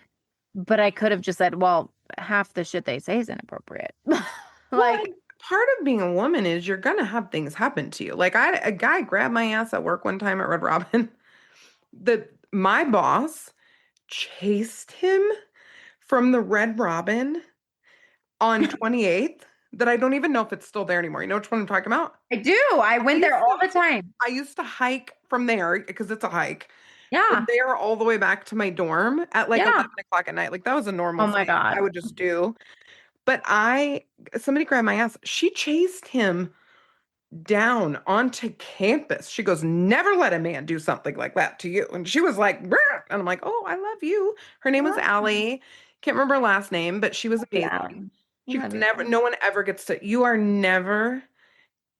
[SPEAKER 1] But I could have just said, well, half the shit they say is inappropriate.
[SPEAKER 2] Well,
[SPEAKER 1] Like,
[SPEAKER 2] and part of being a woman is you're gonna have things happen to you. Like a guy grabbed my ass at work one time at Red Robin. My boss chased him from the Red Robin on 28th that I don't even know if it's still there anymore. You know which one I'm talking about?
[SPEAKER 1] I do. I
[SPEAKER 2] I
[SPEAKER 1] went
[SPEAKER 2] used
[SPEAKER 1] there all
[SPEAKER 2] to
[SPEAKER 1] the time.
[SPEAKER 2] I used to hike from there because it's a hike from
[SPEAKER 1] Yeah.
[SPEAKER 2] there all the way back to my dorm at like
[SPEAKER 1] Yeah.
[SPEAKER 2] 11 o'clock at night. Like that was a normal
[SPEAKER 1] Oh my
[SPEAKER 2] thing I
[SPEAKER 1] God.
[SPEAKER 2] would just do. But somebody grabbed my ass. She chased him down onto campus. She goes, never let a man do something like that to you. And she was like, "Brr." And I'm like, oh, I love you. Her name was
[SPEAKER 1] Love
[SPEAKER 2] Allie. Can't remember her last name, but she was
[SPEAKER 1] you,
[SPEAKER 2] amazing.
[SPEAKER 1] Allie.
[SPEAKER 2] She goes,
[SPEAKER 1] Love you,
[SPEAKER 2] never,
[SPEAKER 1] Allie.
[SPEAKER 2] no one ever gets to, you are never,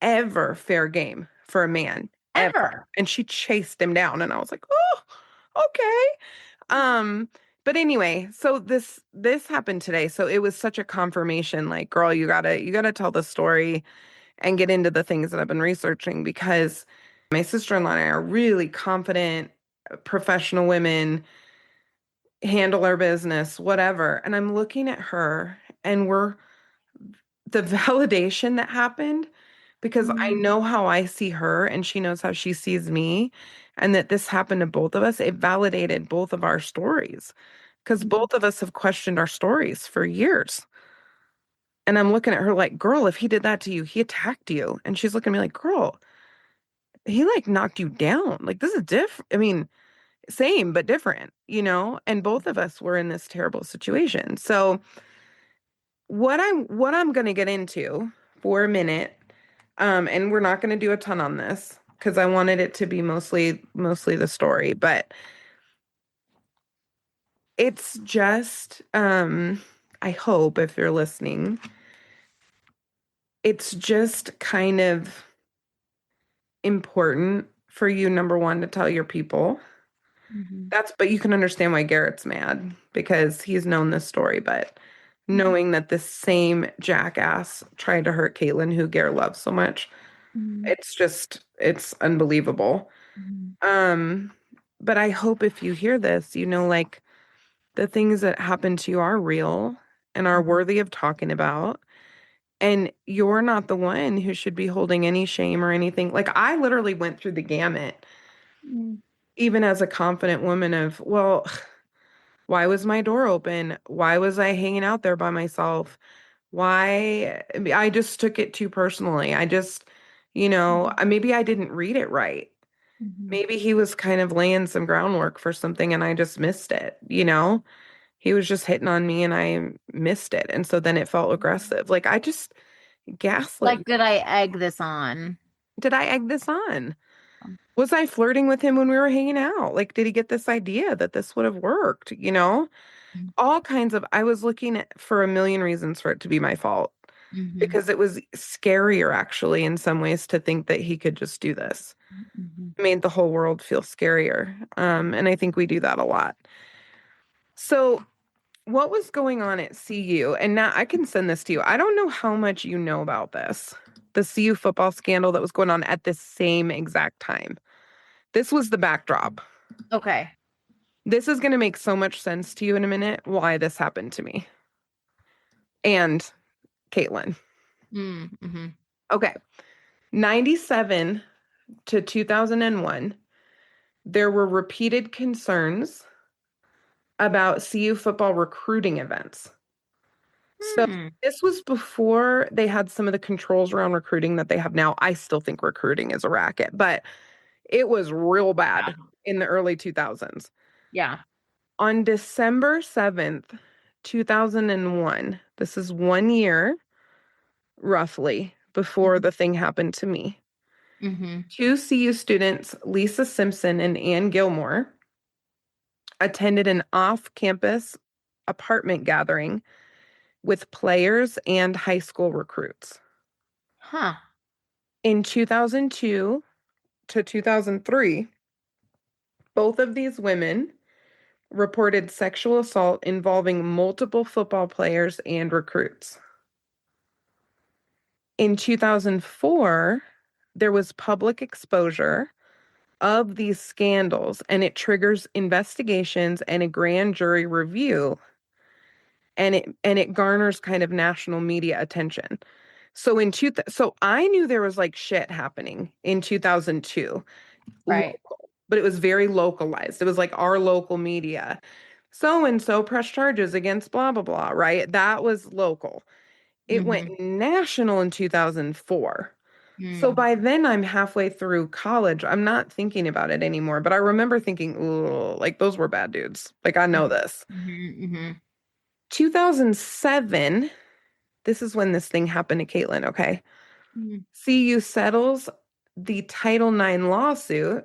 [SPEAKER 2] ever fair game for a man, ever.
[SPEAKER 1] Ever.
[SPEAKER 2] And she chased him down. And I was like, oh, okay. But anyway, so this happened today. So it was such a confirmation, like, girl, you gotta tell the story and get into the things that I've been researching because my sister-in-law and I are really confident, professional women, handle our business, whatever. And I'm looking at her and the validation that happened because I
[SPEAKER 1] Mm.
[SPEAKER 2] know how I see her and she knows how she sees me and that this happened to both of us. It validated both of our stories because both of us have questioned our stories for years. And I'm looking at her like, girl, if he did that to you, he attacked you. And she's looking at me like, girl, he like knocked you down. Like this is different. I mean, Same, but different, and both of us were in this terrible situation. So what I'm going to get into for a minute, and we're not going to do a ton on this because I wanted it to be mostly the story, but it's just, I hope if you're listening, it's just kind of important for you, number one, to tell your people.
[SPEAKER 1] Mm-hmm.
[SPEAKER 2] But you can understand why Garrett's mad because he's known this story, but knowing that this same jackass tried to hurt Caitlin, who Garrett loves so much,
[SPEAKER 1] Mm-hmm.
[SPEAKER 2] it's unbelievable. Um, but I hope if you hear this, like the things that happen to you are real and are worthy of talking about. And you're not the one who should be holding any shame or anything. Like I literally went through the gamut,
[SPEAKER 1] Mm-hmm.
[SPEAKER 2] even as a confident woman of, well, why was my door open? Why was I hanging out there by myself? Why? I just took it too personally. Maybe I didn't read it right.
[SPEAKER 1] Mm-hmm.
[SPEAKER 2] Maybe he was kind of laying some groundwork for something and I just missed it. He was just hitting on me and I missed it. And so then it felt aggressive. Like I just gaslit.
[SPEAKER 1] Like, did I egg this on?
[SPEAKER 2] Did I egg this on? Was I flirting with him when we were hanging out? Like, did he get this idea that this would have worked? All kinds of, I was looking for a million reasons for it to be my fault
[SPEAKER 1] Mm-hmm.
[SPEAKER 2] because it was scarier actually in some ways to think that he could just do this.
[SPEAKER 1] Mm-hmm.
[SPEAKER 2] It made the whole world feel scarier. And I think we do that a lot. So what was going on at CU? And now I can send this to you. I don't know how much you know about this. The CU football scandal that was going on at the same exact time. This was the backdrop.
[SPEAKER 1] Okay.
[SPEAKER 2] This is going to make so much sense to you in a minute why this happened to me and Caitlin.
[SPEAKER 1] Mm-hmm.
[SPEAKER 2] Okay. 97 to 2001, there were repeated concerns about CU football recruiting events. So
[SPEAKER 1] Hmm.
[SPEAKER 2] this was before they had some of the controls around recruiting that they have now. I still think recruiting is a racket, but it was real bad
[SPEAKER 1] Yeah.
[SPEAKER 2] in the early 2000s.
[SPEAKER 1] Yeah.
[SPEAKER 2] On December 7th, 2001, this is 1 year roughly before the thing happened to me.
[SPEAKER 1] Mm-hmm.
[SPEAKER 2] Two CU students, Lisa Simpson and Ann Gilmore, attended an off-campus apartment gathering with players and high school recruits.
[SPEAKER 1] Huh.
[SPEAKER 2] In 2002 to 2003, both of these women reported sexual assault involving multiple football players and recruits. In 2004, there was public exposure of these scandals, and it triggers investigations and a grand jury review, and it garners kind of national media attention. So I knew there was like shit happening in 2002,
[SPEAKER 1] Right.
[SPEAKER 2] local, but it was very localized. It was like our local media. So and so press charges against blah blah blah, right? That was local. It
[SPEAKER 1] Mm-hmm.
[SPEAKER 2] went national in 2004. So
[SPEAKER 1] Mm-hmm.
[SPEAKER 2] by then I'm halfway through college. I'm not thinking about it anymore, but I remember thinking, ooh, like those were bad dudes. Like I know this.
[SPEAKER 1] Mm-hmm.
[SPEAKER 2] 2007, this is when this thing happened to Caitlin, okay?
[SPEAKER 1] Mm-hmm.
[SPEAKER 2] CU settles the Title IX lawsuit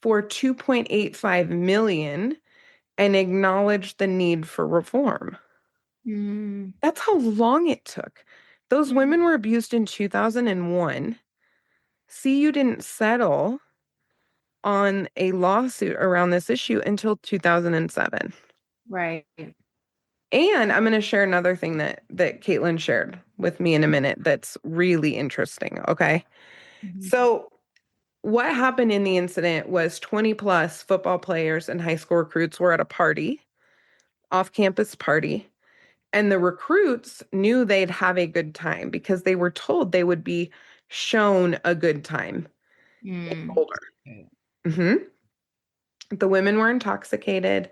[SPEAKER 2] for 2.85 million and acknowledged the need for reform.
[SPEAKER 1] Mm-hmm.
[SPEAKER 2] That's how long it took. Those women were abused in 2001. CU didn't settle on a lawsuit around this issue until 2007.
[SPEAKER 1] Right.
[SPEAKER 2] And I'm going to share another thing that Caitlin shared with me in a minute that's really interesting, okay?
[SPEAKER 1] Mm-hmm.
[SPEAKER 2] So what happened in the incident was 20 plus football players and high school recruits were at a party, off-campus party, and the recruits knew they'd have a good time because they were told they would be shown a good time in
[SPEAKER 1] Mm.
[SPEAKER 2] Boulder. Mhm. The women were intoxicated.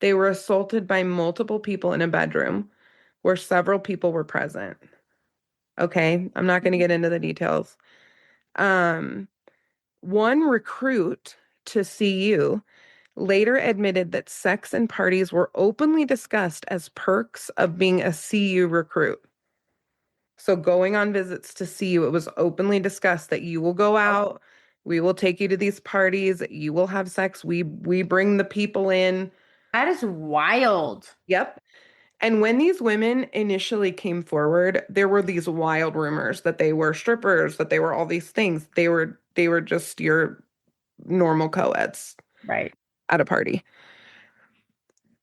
[SPEAKER 2] They were assaulted by multiple people in a bedroom where several people were present. Okay, I'm not going to get into the details. Um, One recruit to CU later admitted that sex and parties were openly discussed as perks of being a CU recruit. So going on visits to CU, it was openly discussed that you will go out, we will take you to these parties, you will have sex, we bring the people in.
[SPEAKER 1] That is wild.
[SPEAKER 2] Yep. And when these women initially came forward, there were these wild rumors that they were strippers, that they were all these things. They were just your normal co-eds
[SPEAKER 1] Right.
[SPEAKER 2] at a party.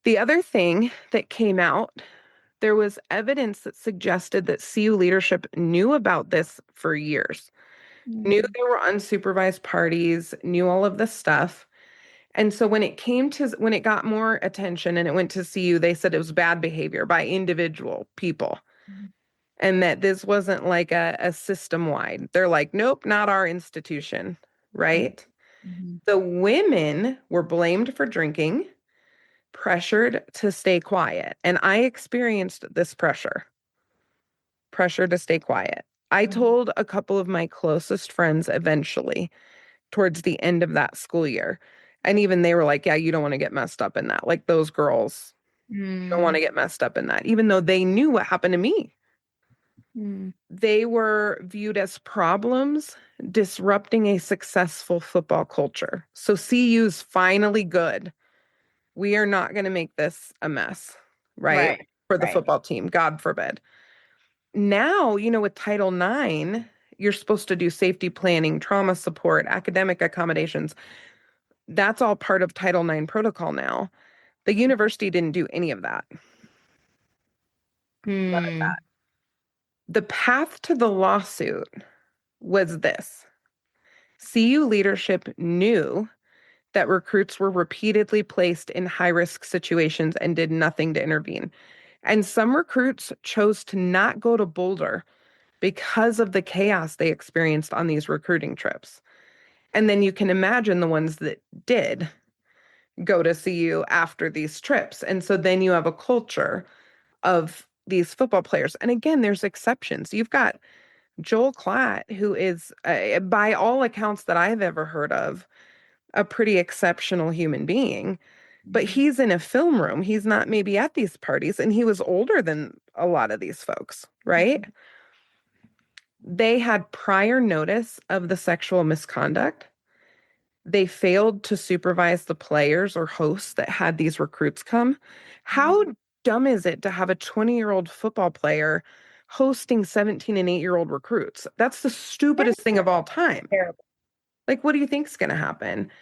[SPEAKER 2] The other thing that came out, there was evidence that suggested that CU leadership knew about this for years, knew
[SPEAKER 1] Mm.
[SPEAKER 2] there were unsupervised parties, knew all of this stuff. And so when it got more attention and it went to CU, they said it was bad behavior by individual people and that this wasn't like a system wide. They're like, nope, not our institution, right?
[SPEAKER 1] Mhm.
[SPEAKER 2] The women were blamed for drinking, pressured to stay quiet. And I experienced this pressure to stay quiet. I
[SPEAKER 1] Mhm.
[SPEAKER 2] told a couple of my closest friends eventually towards the end of that school year. And even they were like, yeah, you don't want to get messed up in that. Like those girls don't want
[SPEAKER 1] Mm.
[SPEAKER 2] to get messed up in that, even though they knew what happened to me.
[SPEAKER 1] Mm.
[SPEAKER 2] They were viewed as problems disrupting a successful football culture. So CU's finally good. We are not going to make this a mess, right?
[SPEAKER 1] Right.
[SPEAKER 2] For the
[SPEAKER 1] Right.
[SPEAKER 2] football team, God forbid. Now, with Title IX, you're supposed to do safety planning, trauma support, academic accommodations. That's all part of Title IX protocol now. The university didn't do any of that.
[SPEAKER 1] Mm.
[SPEAKER 2] The path to the lawsuit was this. CU leadership knew that recruits were repeatedly placed in high-risk situations and did nothing to intervene. And some recruits chose to not go to Boulder because of the chaos they experienced on these recruiting trips. And then you can imagine the ones that did go to CU after these trips. And so then you have a culture of these football players. And again, there's exceptions. You've got Joel Klatt, who is, by all accounts that I've ever heard of, a pretty exceptional human being. But he's in a film room. He's not maybe at these parties. And he was older than a lot of these folks, right? They had prior notice of the sexual misconduct. They failed to supervise the players or hosts that had these recruits come. How dumb is it to have a 20-year-old football player hosting 17 and 8-year-old recruits? That's the stupidest thing of all time.
[SPEAKER 1] Terrible.
[SPEAKER 2] Like, what do you think is going to happen?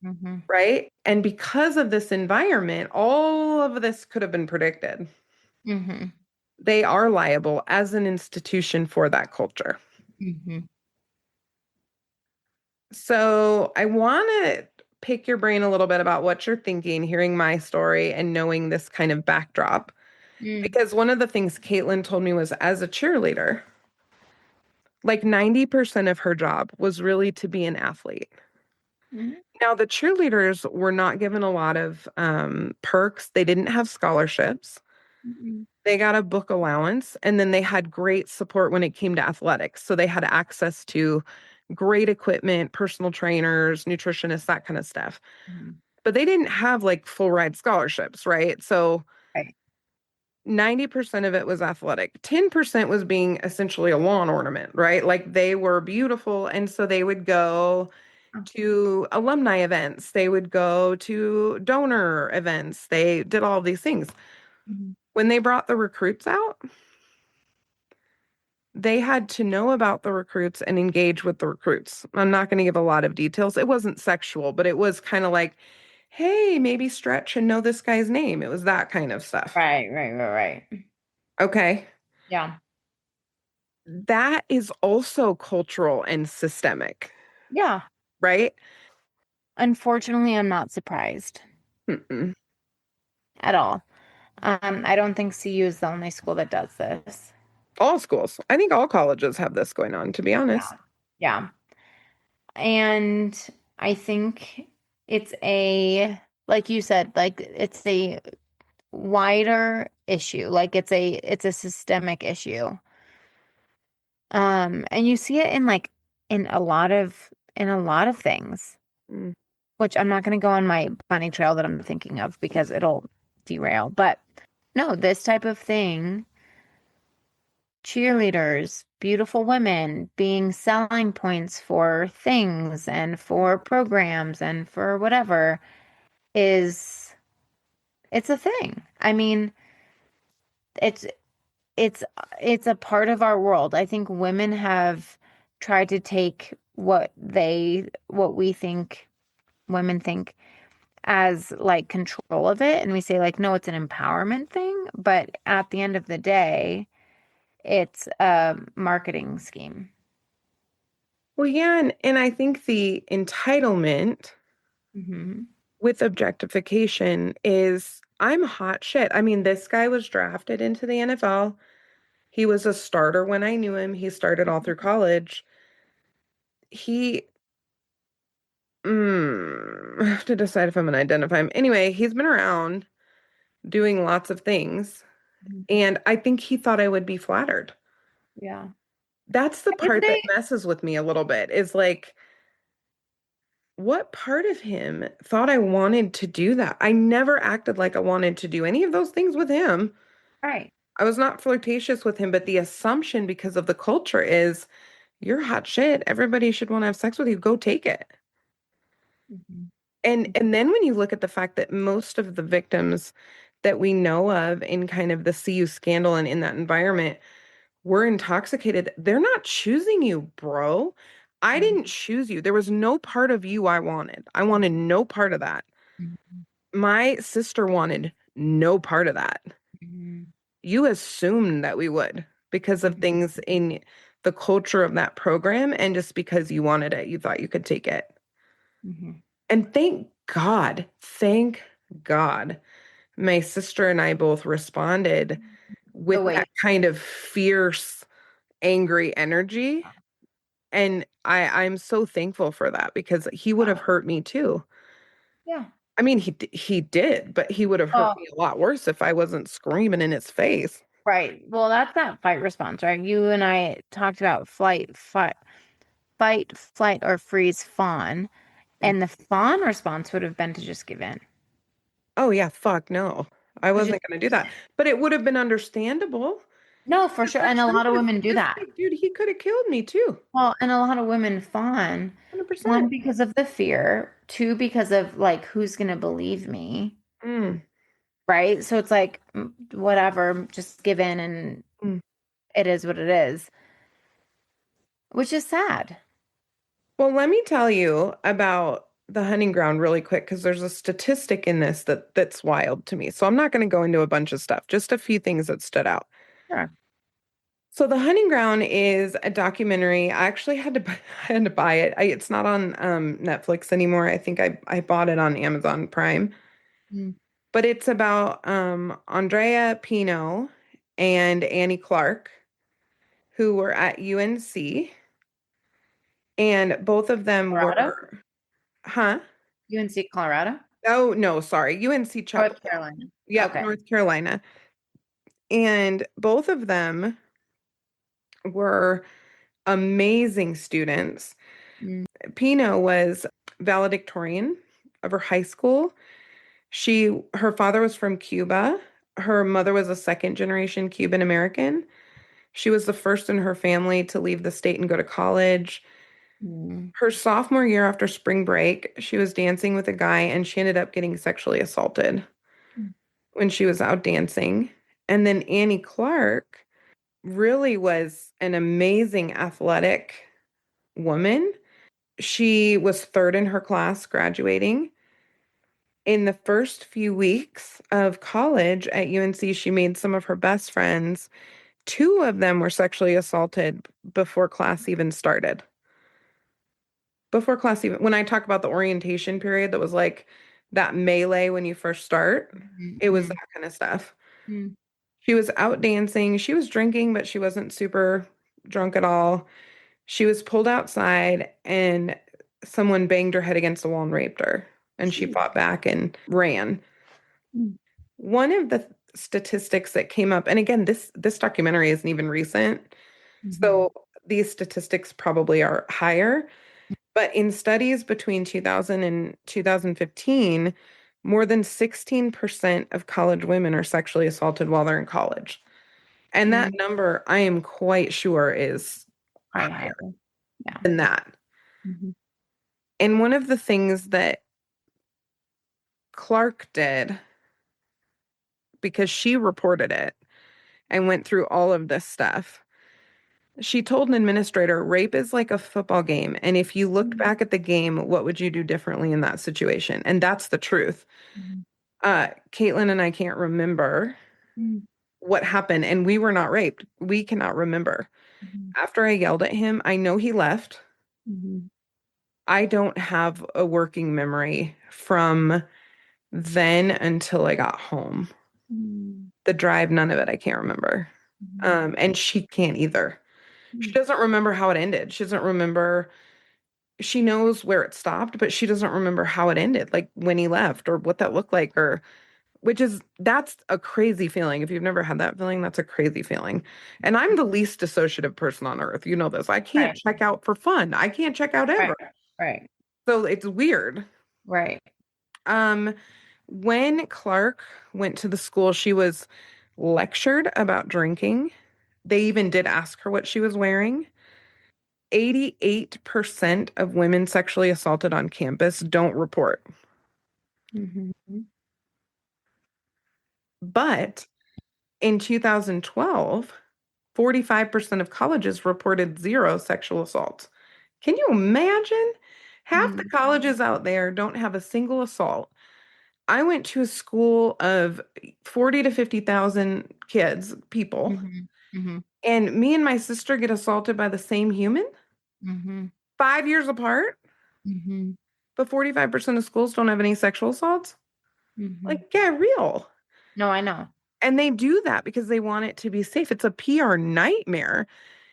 [SPEAKER 1] Mm-hmm.
[SPEAKER 2] Right? And because of this environment, all of this could have been predicted.
[SPEAKER 1] Mm-hmm.
[SPEAKER 2] They are liable as an institution for that culture.
[SPEAKER 1] Mm-hmm.
[SPEAKER 2] So I want to pick your brain a little bit about what you're thinking, hearing my story and knowing this kind of backdrop.
[SPEAKER 1] Mm.
[SPEAKER 2] Because one of the things Caitlin told me was as a cheerleader, like 90% of her job was really to be an athlete.
[SPEAKER 1] Mm.
[SPEAKER 2] Now, the cheerleaders were not given a lot of perks. They didn't have scholarships.
[SPEAKER 1] Mm.
[SPEAKER 2] They got a book allowance, and then they had great support when it came to athletics. So they had access to great equipment, personal trainers, nutritionists, that kind of stuff.
[SPEAKER 1] Mm.
[SPEAKER 2] But they didn't have like full ride scholarships, right? So
[SPEAKER 1] Right.
[SPEAKER 2] 90% of it was athletic. 10% was being essentially a lawn ornament, right? Like they were beautiful. And so they would go to alumni events, they would go to donor events, they did all these things.
[SPEAKER 1] Mhm.
[SPEAKER 2] When they brought the recruits out, they had to know about the recruits and engage with the recruits. I'm not going to give a lot of details. It wasn't sexual, but it was kind of like, hey, maybe stretch and know this guy's name. It was that kind of stuff.
[SPEAKER 1] Right, right, right, right.
[SPEAKER 2] Okay.
[SPEAKER 1] Yeah.
[SPEAKER 2] That is also cultural and systemic,
[SPEAKER 1] Yeah.
[SPEAKER 2] right?
[SPEAKER 1] Unfortunately, I'm not surprised
[SPEAKER 2] Mm-mm.
[SPEAKER 1] at all. I don't think CU is the only school that does this.
[SPEAKER 2] All schools. I think all colleges have this going on, to be honest.
[SPEAKER 1] Yeah. Yeah. And I think it's like you said, like it's a wider issue. Like it's a systemic issue. And you see it in a lot of things.
[SPEAKER 2] Mm.
[SPEAKER 1] which I'm not going to go on my bunny trail that I'm thinking of because it'll derail. But no, this type of thing, cheerleaders, beautiful women being selling points for things and for programs and for whatever is it's a thing. I mean, it's it's it's a part of our world. I think women have tried to take what we think women think as like control of it, and we say like no, it's an empowerment thing, but at the end of the day, it's a marketing scheme.
[SPEAKER 2] Well, yeah, and I think the entitlement
[SPEAKER 1] Hmm.
[SPEAKER 2] with objectification is I'm hot shit. I mean, this guy was drafted into the NFL. He was a starter when I knew him. He started all through college. He, I have to decide if I'm gonna identify him. Anyway, he's been around doing lots of things, and I think he thought I would be flattered.
[SPEAKER 1] Yeah.
[SPEAKER 2] That's the
[SPEAKER 1] I would
[SPEAKER 2] part that
[SPEAKER 1] say,
[SPEAKER 2] messes with me a little bit, is like, what part of him thought I wanted to do that? I never acted like I wanted to do any of those things with him.
[SPEAKER 1] right.
[SPEAKER 2] I was not flirtatious with him, but the assumption because of the culture is you're hot shit. Everybody should want to have sex with you. Go take it.
[SPEAKER 1] Mhm.
[SPEAKER 2] And then when you look at the fact that most of the victims that we know of in kind of the CU scandal and in that environment were intoxicated, they're not choosing you, bro. I
[SPEAKER 1] Mhm.
[SPEAKER 2] didn't choose you. There was no part of you I wanted. I wanted no part of that.
[SPEAKER 1] Mhm.
[SPEAKER 2] My sister wanted no part of that.
[SPEAKER 1] Mhm.
[SPEAKER 2] You assumed that we would because of
[SPEAKER 1] Mhm.
[SPEAKER 2] things in the culture of that program, and just because you wanted it, you thought you could take it.
[SPEAKER 1] Mhm.
[SPEAKER 2] And thank God, my sister and I both responded
[SPEAKER 1] The
[SPEAKER 2] with
[SPEAKER 1] way,
[SPEAKER 2] that kind of fierce, angry energy. And I'm so thankful for that because he would have hurt me too.
[SPEAKER 1] yeah.
[SPEAKER 2] I mean, he did, but he would have hurt
[SPEAKER 1] Oh,
[SPEAKER 2] me a lot worse if I wasn't screaming in his face.
[SPEAKER 1] right. Well, that's that fight response, right? You and I talked about flight, or freeze, fawn. And the fawn response would have been to just give in.
[SPEAKER 2] Oh yeah, fuck no. I
[SPEAKER 1] To just,
[SPEAKER 2] wasn't going to do that. But it would have been understandable.
[SPEAKER 1] no, for
[SPEAKER 2] Because
[SPEAKER 1] sure.
[SPEAKER 2] the
[SPEAKER 1] And a
[SPEAKER 2] truth
[SPEAKER 1] lot of
[SPEAKER 2] is,
[SPEAKER 1] women do
[SPEAKER 2] this
[SPEAKER 1] that.
[SPEAKER 2] dude, he could have killed me too.
[SPEAKER 1] Well, and a lot of women fawn, one,
[SPEAKER 2] 100%.
[SPEAKER 1] because of the fear, two, because of like, who's going to believe me,
[SPEAKER 2] Mm,
[SPEAKER 1] right? So it's like, whatever, just give in and
[SPEAKER 2] mm.
[SPEAKER 1] it is what it is, which is sad.
[SPEAKER 2] Well, let me tell you about the hunting ground really quick because there's a statistic in this that's wild to me. So I'm not going to go into a bunch of stuff, just a few things that stood out.
[SPEAKER 1] Sure.
[SPEAKER 2] So the hunting ground is a documentary. I actually had to I had to buy it. It's not on Netflix anymore. I think I bought it on Amazon Prime.
[SPEAKER 1] Mm.
[SPEAKER 2] But it's about Andrea Pino and Annie Clark, who were at UNC, and both of them
[SPEAKER 1] Colorado?
[SPEAKER 2] were, huh?
[SPEAKER 1] UNC Colorado?
[SPEAKER 2] Oh, no, sorry, UNC Chapel
[SPEAKER 1] North
[SPEAKER 2] Hill.
[SPEAKER 1] Carolina.
[SPEAKER 2] Yep,
[SPEAKER 1] Okay.
[SPEAKER 2] North Carolina. And both of them were amazing students.
[SPEAKER 1] Mm.
[SPEAKER 2] Pino was valedictorian of her high school. Her father was from Cuba. Her mother was a second generation Cuban American. She was the first in her family to leave the state and go to college.
[SPEAKER 1] Mm.
[SPEAKER 2] Her sophomore year after spring break, she was dancing with a guy and she ended up getting sexually assaulted when she was out dancing. And then Annie Clark really was an amazing athletic woman. She was third in her class graduating. In the first few weeks of college at UNC, she made some of her best friends. Two of them were sexually assaulted before class even started. Before class even, when I talk about the orientation period, that was like that melee when you first start, it was
[SPEAKER 1] Mm.
[SPEAKER 2] that kind of stuff.
[SPEAKER 1] Mm.
[SPEAKER 2] She was out dancing. She was drinking, but she wasn't super drunk at all. She was pulled outside and someone banged her head against the wall and raped her. And she
[SPEAKER 1] Jeez.
[SPEAKER 2] fought back and ran.
[SPEAKER 1] Mm.
[SPEAKER 2] One of the statistics that came up, and again, this documentary isn't even recent,
[SPEAKER 1] Mhm.
[SPEAKER 2] so these statistics probably are higher, But in studies between 2000 and 2015, more than 16% of college women are sexually assaulted while they're in college. And that
[SPEAKER 1] Mm,
[SPEAKER 2] number, I am quite sure, is
[SPEAKER 1] probably higher.
[SPEAKER 2] higher
[SPEAKER 1] Yeah.
[SPEAKER 2] than that.
[SPEAKER 1] Mhm.
[SPEAKER 2] And one of the things that Clark did, because she reported it and went through all of this stuff, she told an administrator, rape is like a football game. And if you looked back at the game, what would you do differently in that situation? And that's the truth.
[SPEAKER 1] Mhm.
[SPEAKER 2] Caitlin and I can't remember
[SPEAKER 1] Mhm.
[SPEAKER 2] what happened, and we were not raped. We cannot remember.
[SPEAKER 1] Mhm.
[SPEAKER 2] After I yelled at him, I know he left.
[SPEAKER 1] Mhm.
[SPEAKER 2] I don't have a working memory from then until I got home.
[SPEAKER 1] Mhm.
[SPEAKER 2] The drive, none of it, I can't remember.
[SPEAKER 1] Mhm.
[SPEAKER 2] And she can't either. She doesn't remember how it ended. She doesn't remember, she knows where it stopped, but she doesn't remember how it ended, like when he left or what that looked like, or which is, that's a crazy feeling. If you've never had that feeling, that's a crazy feeling. And I'm the least dissociative person on earth. You know this. I can't
[SPEAKER 1] Right.
[SPEAKER 2] check out for fun. I can't check out
[SPEAKER 1] Right.
[SPEAKER 2] ever.
[SPEAKER 1] Right.
[SPEAKER 2] So it's weird.
[SPEAKER 1] Right.
[SPEAKER 2] Um, when Clark went to the school, she was lectured about drinking. They even did ask her what she was wearing. 88% of women sexually assaulted on campus don't report.
[SPEAKER 1] Mhm.
[SPEAKER 2] But in 2012, 45% of colleges reported zero sexual assaults. Can you imagine? Half the
[SPEAKER 1] Mhm.
[SPEAKER 2] colleges out there don't have a single assault. I went to a school of 40 to 50,000 kids, people,
[SPEAKER 1] Mhm. Mhm.
[SPEAKER 2] and me and my sister get assaulted by the same human
[SPEAKER 1] Mhm.
[SPEAKER 2] 5 years apart,
[SPEAKER 1] Mhm.
[SPEAKER 2] but 45% of schools don't have any sexual assaults.
[SPEAKER 1] Mhm.
[SPEAKER 2] Like, get real.
[SPEAKER 1] No, I know.
[SPEAKER 2] And they do that because they want it to be safe. It's a PR nightmare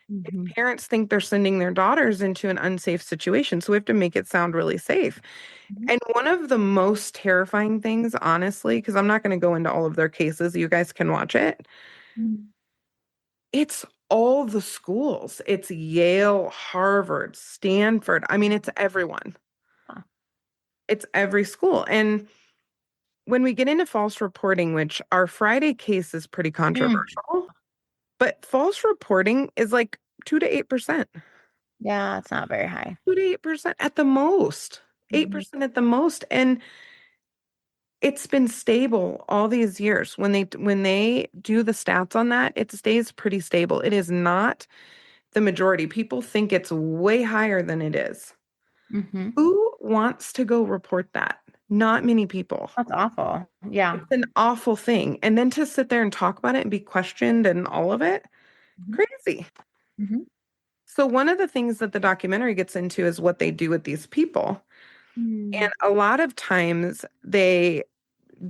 [SPEAKER 2] if
[SPEAKER 1] Mhm.
[SPEAKER 2] parents think they're sending their daughters into an unsafe situation. So we have to make it sound really safe.
[SPEAKER 1] Mhm.
[SPEAKER 2] And one of the most terrifying things, honestly, because I'm not going to go into all of their cases, you guys can watch it.
[SPEAKER 1] Mhm.
[SPEAKER 2] It's all the schools. It's Yale, Harvard, Stanford. I mean, it's everyone.
[SPEAKER 1] Ah.
[SPEAKER 2] It's every school. And when we get into false reporting, which our Friday case is pretty
[SPEAKER 1] Mm.
[SPEAKER 2] controversial, but false reporting is like 2 to 8%.
[SPEAKER 1] Yeah, it's not very high.
[SPEAKER 2] 2 to 8% at the most.
[SPEAKER 1] Mhm.
[SPEAKER 2] 8% at the most. And it's been stable all these years. When they do the stats on that, it stays pretty stable. It is not the majority. People think it's way higher than it is.
[SPEAKER 1] Mhm.
[SPEAKER 2] Who wants to go report that? Not many people.
[SPEAKER 1] That's awful. Yeah.
[SPEAKER 2] It's an awful thing. And then to sit there and talk about it and be questioned and all of it,
[SPEAKER 1] Mhm.
[SPEAKER 2] crazy.
[SPEAKER 1] Mhm.
[SPEAKER 2] So one of the things that the documentary gets into is what they do with these people. And
[SPEAKER 1] Mhm.
[SPEAKER 2] a lot of times they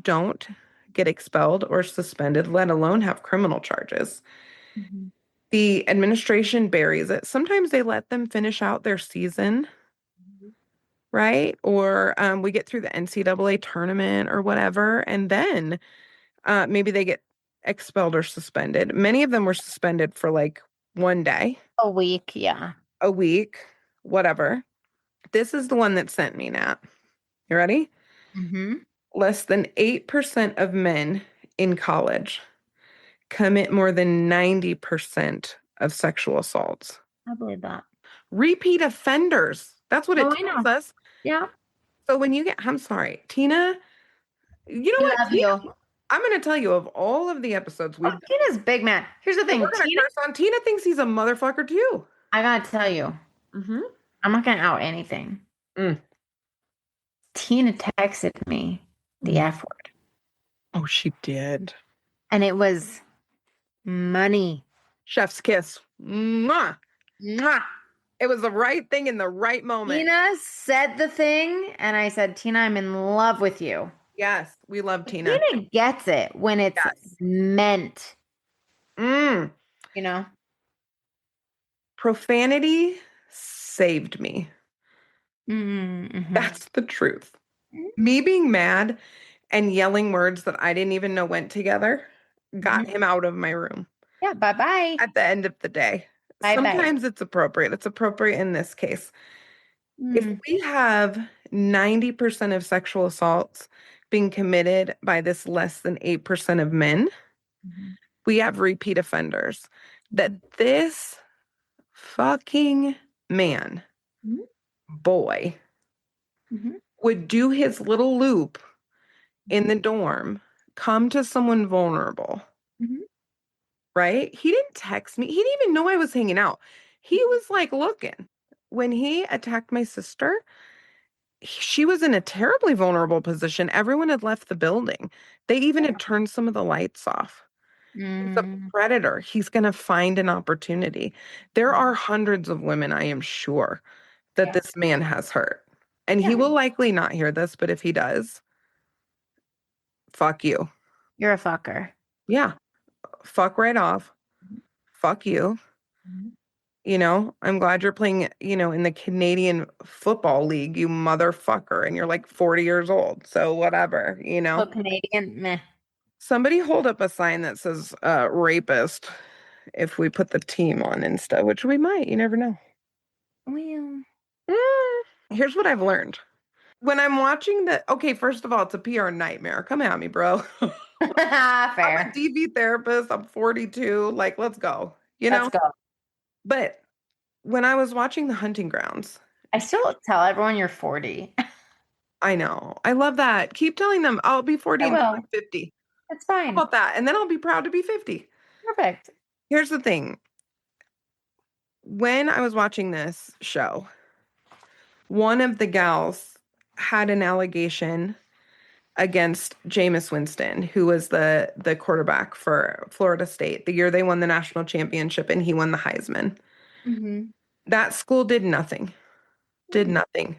[SPEAKER 2] don't get expelled or suspended, let alone have criminal charges.
[SPEAKER 1] Mhm.
[SPEAKER 2] The administration buries it. Sometimes they let them finish out their season, right? Or we get through the NCAA tournament or whatever, and then maybe they get expelled or suspended. Many of them were suspended for like one day,
[SPEAKER 1] A week, yeah.
[SPEAKER 2] a week, whatever. This is the one that sent me, Nat. You ready?
[SPEAKER 1] Mhm.
[SPEAKER 2] Less than 8% of men in college commit more than 90% of sexual assaults.
[SPEAKER 1] I believe that.
[SPEAKER 2] Repeat offenders. That's what it
[SPEAKER 1] No, I
[SPEAKER 2] tells
[SPEAKER 1] know.
[SPEAKER 2] us.
[SPEAKER 1] Yeah.
[SPEAKER 2] So when you get, I'm sorry, Tina, you know
[SPEAKER 1] We
[SPEAKER 2] what?
[SPEAKER 1] love
[SPEAKER 2] Tina,
[SPEAKER 1] you.
[SPEAKER 2] I'm going to tell you of all of the episodes
[SPEAKER 1] Oh,
[SPEAKER 2] we've done,
[SPEAKER 1] Tina's big man. Here's the
[SPEAKER 2] and
[SPEAKER 1] thing,
[SPEAKER 2] we're going to
[SPEAKER 1] Tina,
[SPEAKER 2] curse on Tina thinks he's a motherfucker too.
[SPEAKER 1] I gotta tell you,
[SPEAKER 2] Mm-hmm.
[SPEAKER 1] I'm not gonna out anything.
[SPEAKER 2] Mm.
[SPEAKER 1] Tina texted me the
[SPEAKER 2] Mm.
[SPEAKER 1] F word,
[SPEAKER 2] Oh, she did.
[SPEAKER 1] and it was money.
[SPEAKER 2] Chef's kiss. Mwah. Mwah. It was the right thing in the right moment.
[SPEAKER 1] Tina said the thing, and I said, Tina, I'm in love with you.
[SPEAKER 2] Yes, we love Tina.
[SPEAKER 1] Tina gets it when it's
[SPEAKER 2] Yes.
[SPEAKER 1] meant,
[SPEAKER 2] Mm.
[SPEAKER 1] you know?
[SPEAKER 2] Profanity saved me.
[SPEAKER 1] Mm-hmm.
[SPEAKER 2] That's the truth. Me being mad and yelling words that I didn't even know went together got
[SPEAKER 1] Hmm.
[SPEAKER 2] him out of my room
[SPEAKER 1] Yeah, bye-bye.
[SPEAKER 2] at the end of the day.
[SPEAKER 1] Bye-bye.
[SPEAKER 2] Sometimes it's appropriate. It's appropriate in this case. If
[SPEAKER 1] Mm.
[SPEAKER 2] we have 90% of sexual assaults being committed by this less than 8% of men,
[SPEAKER 1] Mhm.
[SPEAKER 2] we have repeat offenders. That
[SPEAKER 1] Mhm.
[SPEAKER 2] this fucking man,
[SPEAKER 1] Mhm.
[SPEAKER 2] boy,
[SPEAKER 1] Mhm.
[SPEAKER 2] would do his little loop in the dorm, come to someone vulnerable,
[SPEAKER 1] Mhm.
[SPEAKER 2] right? He didn't text me. He didn't even know I was hanging out. He was like looking. When he attacked my sister, she was in a terribly vulnerable position. Everyone had left the building. They even had turned some of the lights off. He's a
[SPEAKER 1] Mm.
[SPEAKER 2] predator. He's going to find an opportunity. There are hundreds of women, I am sure, that
[SPEAKER 1] Yeah.
[SPEAKER 2] this man has hurt. And he
[SPEAKER 1] Yeah.
[SPEAKER 2] will likely not hear this, but if he does, fuck you.
[SPEAKER 1] You're a fucker.
[SPEAKER 2] Yeah, fuck right off.
[SPEAKER 1] Mhm.
[SPEAKER 2] Fuck you.
[SPEAKER 1] Mhm.
[SPEAKER 2] I'm glad you're playing, in the Canadian Football League, you motherfucker, and you're like 40 years old. So whatever.
[SPEAKER 1] So Canadian, meh.
[SPEAKER 2] Somebody hold up a sign that says rapist if we put the team on instead, which we might. You never know.
[SPEAKER 1] Well,
[SPEAKER 2] Here's what I've learned. When I'm watching okay, first of all, it's a PR nightmare. Come at me, bro. I'm a
[SPEAKER 1] fair.
[SPEAKER 2] DV therapist. I'm 42. Like, let's go, you
[SPEAKER 1] Let's
[SPEAKER 2] know?
[SPEAKER 1] go.
[SPEAKER 2] But when I was watching The Hunting Grounds,
[SPEAKER 1] I still tell everyone you're 40.
[SPEAKER 2] I know. I love that. Keep telling them I'll be 40
[SPEAKER 1] I
[SPEAKER 2] until I'm
[SPEAKER 1] will.
[SPEAKER 2] 50.
[SPEAKER 1] It's
[SPEAKER 2] How
[SPEAKER 1] fine.
[SPEAKER 2] about that? And then I'll be proud to be 50.
[SPEAKER 1] Perfect.
[SPEAKER 2] Here's the thing. When I was watching this show, one of the gals had an allegation against Jameis Winston, who was the quarterback for Florida State the year they won the national championship and he won the Heisman.
[SPEAKER 1] Mm-hmm.
[SPEAKER 2] That school did nothing. Did nothing.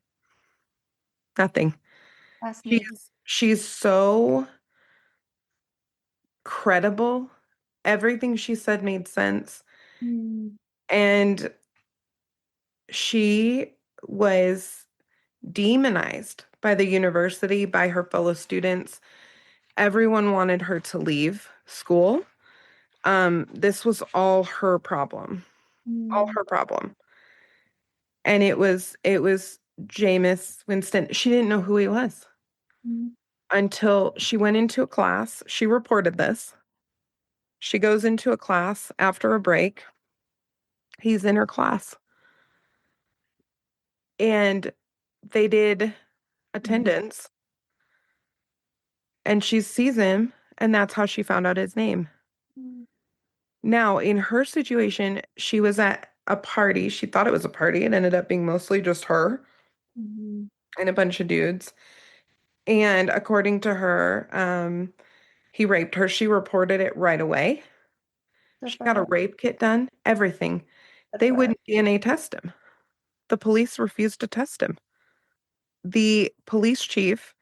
[SPEAKER 2] Nothing.
[SPEAKER 1] Fascinating.
[SPEAKER 2] She's so credible. Everything she said made sense.
[SPEAKER 1] Mm.
[SPEAKER 2] And she was demonized by the university, by her fellow students. Everyone wanted her to leave school. This was all her problem. All
[SPEAKER 1] Mm.
[SPEAKER 2] her problem. And it was Jameis Winston. She didn't know who he was
[SPEAKER 1] Mm.
[SPEAKER 2] until she went into a class. She reported this. She goes into a class after a break. He's in her class. And they did
[SPEAKER 1] Mm.
[SPEAKER 2] attendance and she sees him and that's how she found out his name.
[SPEAKER 1] Mm.
[SPEAKER 2] Now, in her situation, she was at a party. She thought it was a party. It ended up being mostly just her
[SPEAKER 1] Mhm.
[SPEAKER 2] and a bunch of dudes. And according to her, he raped her. She reported it right away.
[SPEAKER 1] Good
[SPEAKER 2] She
[SPEAKER 1] for
[SPEAKER 2] got a
[SPEAKER 1] her.
[SPEAKER 2] rape kit done, everything.
[SPEAKER 1] Good
[SPEAKER 2] They
[SPEAKER 1] for her.
[SPEAKER 2] wouldn't DNA test him. The police refused to test him. The police chief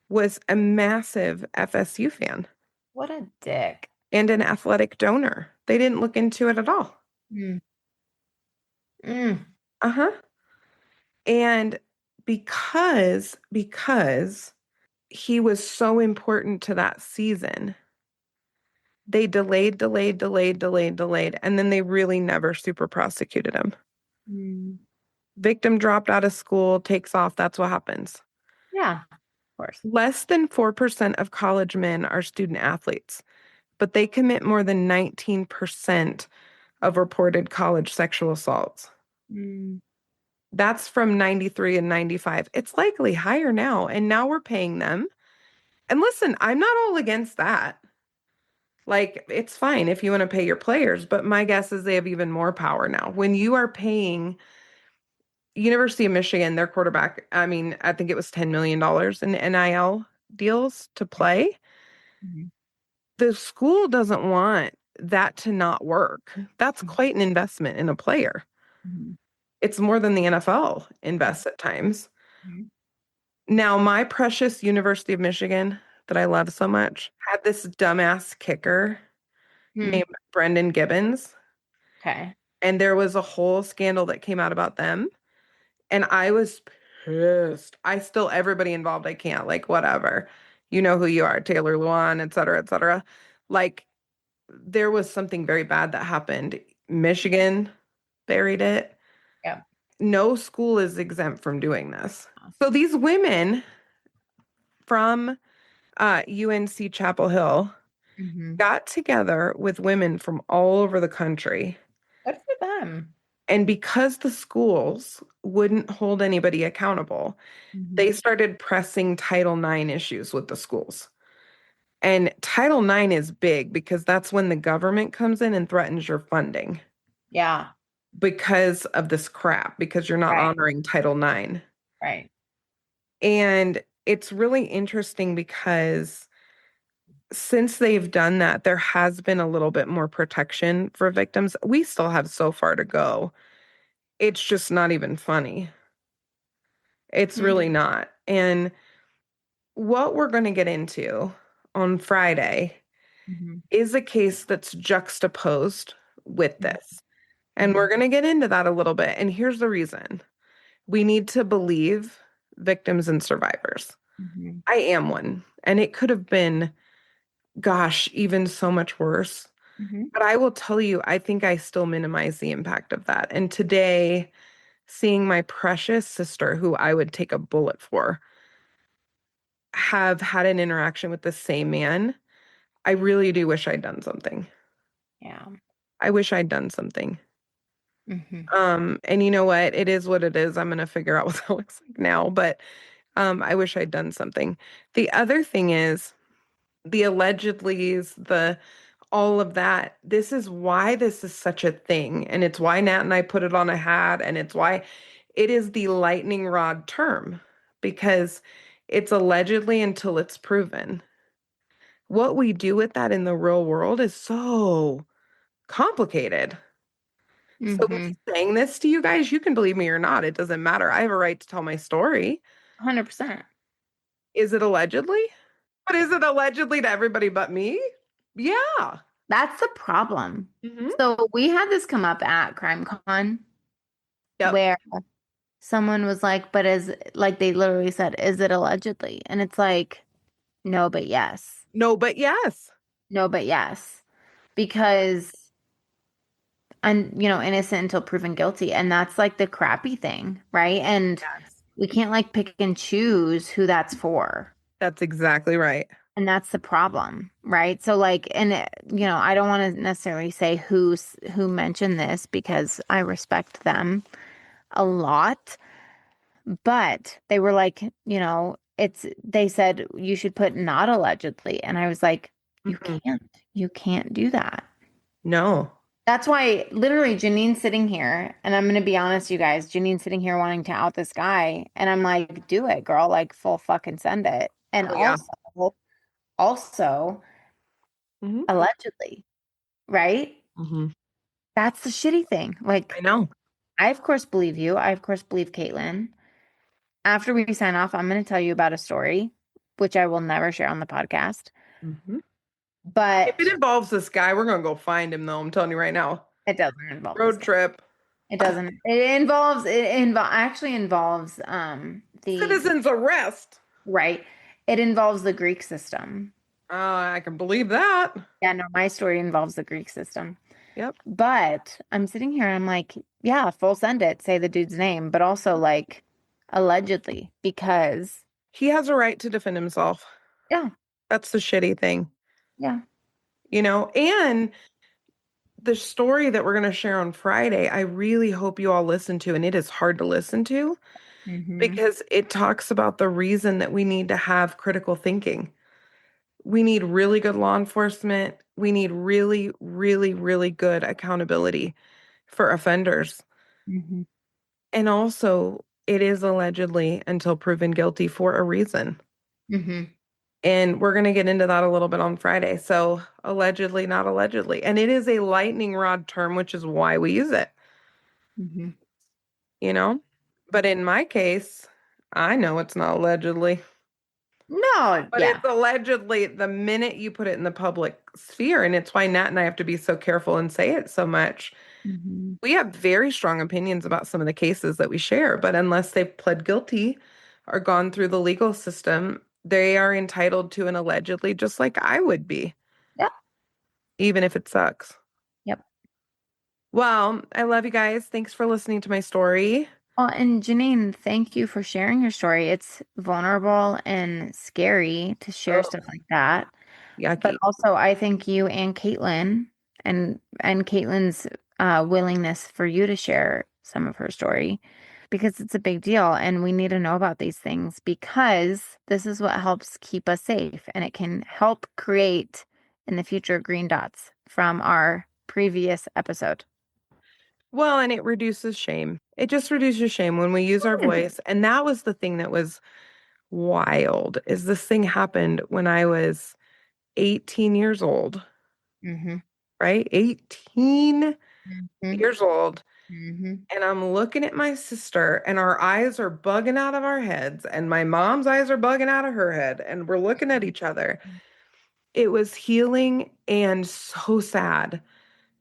[SPEAKER 2] was a massive FSU fan
[SPEAKER 1] What a dick.
[SPEAKER 2] and an athletic donor. They didn't look into it at all.
[SPEAKER 1] Mm. Mm.
[SPEAKER 2] Uh-huh. And because he was so important to that season, they delayed, and then they really never super prosecuted him.
[SPEAKER 1] Mm.
[SPEAKER 2] Victim dropped out of school, takes off, that's what happens.
[SPEAKER 1] Yeah, of course.
[SPEAKER 2] Less than 4% of college men are student athletes, but they commit more than 19% of reported college sexual assaults.
[SPEAKER 1] Mm.
[SPEAKER 2] That's from 93 and 95. It's likely higher now, and now we're paying them. And listen, I'm not all against that. Like, it's fine if you want to pay your players, but my guess is they have even more power now. When you are paying University of Michigan, their quarterback, I mean, I think it was $10 million in NIL deals to play.
[SPEAKER 1] Mhm.
[SPEAKER 2] The school doesn't want that to not work. That's quite an investment in a player.
[SPEAKER 1] Mhm.
[SPEAKER 2] It's more than the NFL invests at times.
[SPEAKER 1] Mhm.
[SPEAKER 2] Now, my precious University of Michigan that I love so much had this dumbass kicker
[SPEAKER 1] Mhm.
[SPEAKER 2] named Brendan Gibbons.
[SPEAKER 1] Okay.
[SPEAKER 2] And there was a whole scandal that came out about them. And I was pissed. Everybody involved, I can't, like, whatever. You know who you are, Taylor Luan, et cetera, et cetera. Like, there was something very bad that happened. Michigan buried it.
[SPEAKER 1] Yeah.
[SPEAKER 2] no school is exempt from doing this. So these women from UNC Chapel Hill
[SPEAKER 1] Mm-hmm.
[SPEAKER 2] got together with women from all over the country.
[SPEAKER 1] Good for them.
[SPEAKER 2] And because the schools wouldn't hold anybody accountable,
[SPEAKER 1] Mm-hmm.
[SPEAKER 2] they started pressing Title IX issues with the schools. And Title IX is big because that's when the government comes in and threatens your funding
[SPEAKER 1] Yeah.
[SPEAKER 2] because of this crap, because you're not
[SPEAKER 1] Right.
[SPEAKER 2] honoring Title IX.
[SPEAKER 1] Right.
[SPEAKER 2] And it's really interesting because since they've done that, there has been a little bit more protection for victims. We still have so far to go. It's just not even funny. It's really not. And what we're going to get into on Friday
[SPEAKER 1] Mm-hmm.
[SPEAKER 2] is a case that's juxtaposed with this. And
[SPEAKER 1] Mm-hmm.
[SPEAKER 2] we're going to get into that a little bit. And here's the reason we need to believe victims and survivors.
[SPEAKER 1] Mm-hmm.
[SPEAKER 2] I am one, and it could have been, gosh, even so much worse.
[SPEAKER 1] Mm-hmm.
[SPEAKER 2] But I will tell you, I think I still minimize the impact of that. And today, seeing my precious sister, who I would take a bullet for, have had an interaction with the same man, I really do wish I'd done something.
[SPEAKER 1] Yeah.
[SPEAKER 2] I wish I'd done something.
[SPEAKER 1] Mm-hmm.
[SPEAKER 2] And you know what? It is what it is. I'm gonna figure out what that looks like now, but I wish I'd done something. The other thing is the allegedlys, the all of that. This is why this is such a thing, and it's why Nat and I put it on a hat, and it's why it is the lightning rod term because it's allegedly until it's proven. What we do with that in the real world is so complicated. So me
[SPEAKER 1] Mm-hmm.
[SPEAKER 2] saying this to you guys, you can believe me or not. It doesn't matter. I have a right to tell my story.
[SPEAKER 1] 100%.
[SPEAKER 2] Is it allegedly? But is it allegedly to everybody but me? Yeah.
[SPEAKER 1] That's the problem.
[SPEAKER 2] Hmm.
[SPEAKER 1] So we had this come up at CrimeCon
[SPEAKER 2] Yep.
[SPEAKER 1] where someone was like, but is like they literally said, is it allegedly? And it's like, no, but yes.
[SPEAKER 2] No, but yes.
[SPEAKER 1] No, but yes. Because I'm, innocent until proven guilty. And that's like the crappy thing, right? And
[SPEAKER 2] Yes.
[SPEAKER 1] we can't like pick and choose who that's for.
[SPEAKER 2] That's exactly right.
[SPEAKER 1] And that's the problem, right? So like, and I don't want to necessarily say who mentioned this because I respect them a lot, but they were like, they said you should put not allegedly, and I was like,
[SPEAKER 2] Mm-mm.
[SPEAKER 1] you can't do that.
[SPEAKER 2] No.
[SPEAKER 1] That's why literally Jeannine's sitting here, and I'm gonna be honest, you guys, Jeannine's sitting here wanting to out this guy, and I'm like, do it, girl, like full fucking send it. And
[SPEAKER 2] Oh yeah.
[SPEAKER 1] also
[SPEAKER 2] Hmm.
[SPEAKER 1] allegedly, right?
[SPEAKER 2] Hmm.
[SPEAKER 1] That's the shitty thing.
[SPEAKER 2] I
[SPEAKER 1] Like,
[SPEAKER 2] know.
[SPEAKER 1] I of course believe you. I of course believe Caitlin. After we sign off, I'm going to tell you about a story, which I will never share on the podcast.
[SPEAKER 2] Hmm. If it
[SPEAKER 1] But
[SPEAKER 2] involves this guy, we're gonna go find him though. I'm telling you right now.
[SPEAKER 1] it doesn't involve this
[SPEAKER 2] Road
[SPEAKER 1] guy.
[SPEAKER 2] trip.
[SPEAKER 1] It doesn't. Actually involves the
[SPEAKER 2] Citizen's arrest.
[SPEAKER 1] right. It involves the Greek system.
[SPEAKER 2] I can believe that.
[SPEAKER 1] Yeah, no, my story involves the Greek system.
[SPEAKER 2] Yep.
[SPEAKER 1] But I'm sitting here and I'm like, yeah, full send it, say the dude's name, but also like allegedly because
[SPEAKER 2] He has a right to defend himself.
[SPEAKER 1] yeah,
[SPEAKER 2] That's the shitty thing,
[SPEAKER 1] yeah.
[SPEAKER 2] And the story that we're going to share on Friday, I really hope you all listen to, and it is hard to listen to
[SPEAKER 1] Hmm.
[SPEAKER 2] because it talks about the reason that we need to have critical thinking. We need really good law enforcement. We need really, really, really good accountability for offenders.
[SPEAKER 1] Hmm.
[SPEAKER 2] And also, it is allegedly until proven guilty for a reason.
[SPEAKER 1] Hmm.
[SPEAKER 2] And we're going to get into that a little bit on Friday. So, allegedly, not allegedly. And it is a lightning rod term, which is why we use it,
[SPEAKER 1] Hmm.
[SPEAKER 2] you know? But in my case, I know it's not allegedly,
[SPEAKER 1] No,
[SPEAKER 2] but
[SPEAKER 1] yeah.
[SPEAKER 2] it's allegedly the minute you put it in the public sphere. And it's why Nat and I have to be so careful and say it so much.
[SPEAKER 1] Hmm.
[SPEAKER 2] We have very strong opinions about some of the cases that we share, but unless they've pled guilty or gone through the legal system, they are entitled to an allegedly, just like I would be,
[SPEAKER 1] Yep.
[SPEAKER 2] even if it sucks.
[SPEAKER 1] Yep.
[SPEAKER 2] Well, I love you guys. Thanks for listening to my story.
[SPEAKER 1] Well, and Jeannine, thank you for sharing your story. It's vulnerable and scary to share
[SPEAKER 2] Oh,
[SPEAKER 1] stuff like that. But
[SPEAKER 2] yucky.
[SPEAKER 1] also, I think you and Caitlin and Caitlin's willingness for you to share some of her story because it's a big deal and we need to know about these things because this is what helps keep us safe and it can help create in the future green dots from our previous episode.
[SPEAKER 2] Well, and it reduces shame. It just reduces shame when we use our voice. And that was the thing that was wild, is this thing happened when I was 18 years old,
[SPEAKER 1] Mm-hmm.
[SPEAKER 2] right? 18
[SPEAKER 1] Mm-hmm.
[SPEAKER 2] years old.
[SPEAKER 1] Mm-hmm.
[SPEAKER 2] And I'm looking at my sister, and our eyes are bugging out of our heads, and my mom's eyes are bugging out of her head, and we're looking at each other. It was healing and so sad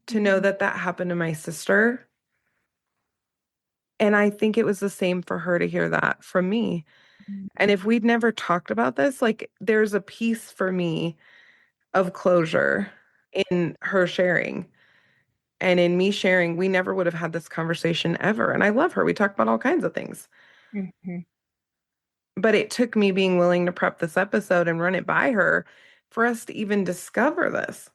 [SPEAKER 2] to know that that happened to my sister. And I think it was the same for her to hear that from me. And if we'd never talked about this, like there's a piece for me of closure in her sharing. And in me sharing, we never would have had this conversation ever. And I love her. We talk about all kinds of things.
[SPEAKER 1] Mm-hmm.
[SPEAKER 2] But it took me being willing to prep this episode and run it by her for us to even discover this.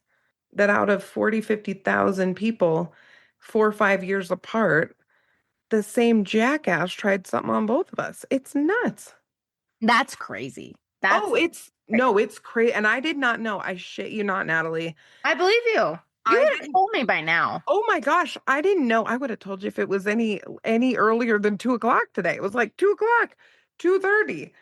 [SPEAKER 2] That out of 40, 50,000 people, 4 or 5 years apart, the same jackass tried something on both of us. It's nuts.
[SPEAKER 1] That's crazy.
[SPEAKER 2] Oh,
[SPEAKER 1] That's
[SPEAKER 2] it's
[SPEAKER 1] crazy.
[SPEAKER 2] no, it's crazy. And I did not know. I shit you not, Natalie.
[SPEAKER 1] I believe you. You
[SPEAKER 2] I
[SPEAKER 1] would have
[SPEAKER 2] didn't.
[SPEAKER 1] told me by now.
[SPEAKER 2] Oh my gosh, I didn't know. I would have told you if it was any earlier than 2 o'clock today. It was like 2 o'clock, 2:30.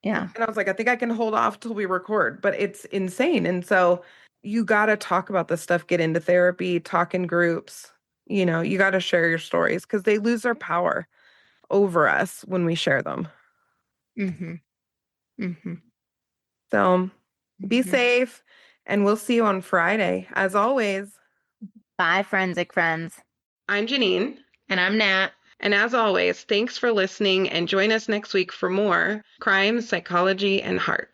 [SPEAKER 1] Yeah.
[SPEAKER 2] And I was like, I think I can hold off till we record, but it's insane. And so you got to talk about this stuff, get into therapy, talk in groups. You got to share your stories because they lose their power over us when we share them.
[SPEAKER 1] Mm-hmm. Mm-hmm.
[SPEAKER 2] So be
[SPEAKER 1] Mm-hmm.
[SPEAKER 2] safe and we'll see you on Friday. As always,
[SPEAKER 1] Bye, forensic friends.
[SPEAKER 2] I'm Jeannine.
[SPEAKER 1] And I'm Nat.
[SPEAKER 2] And as always, thanks for listening and join us next week for more crime, psychology, and heart.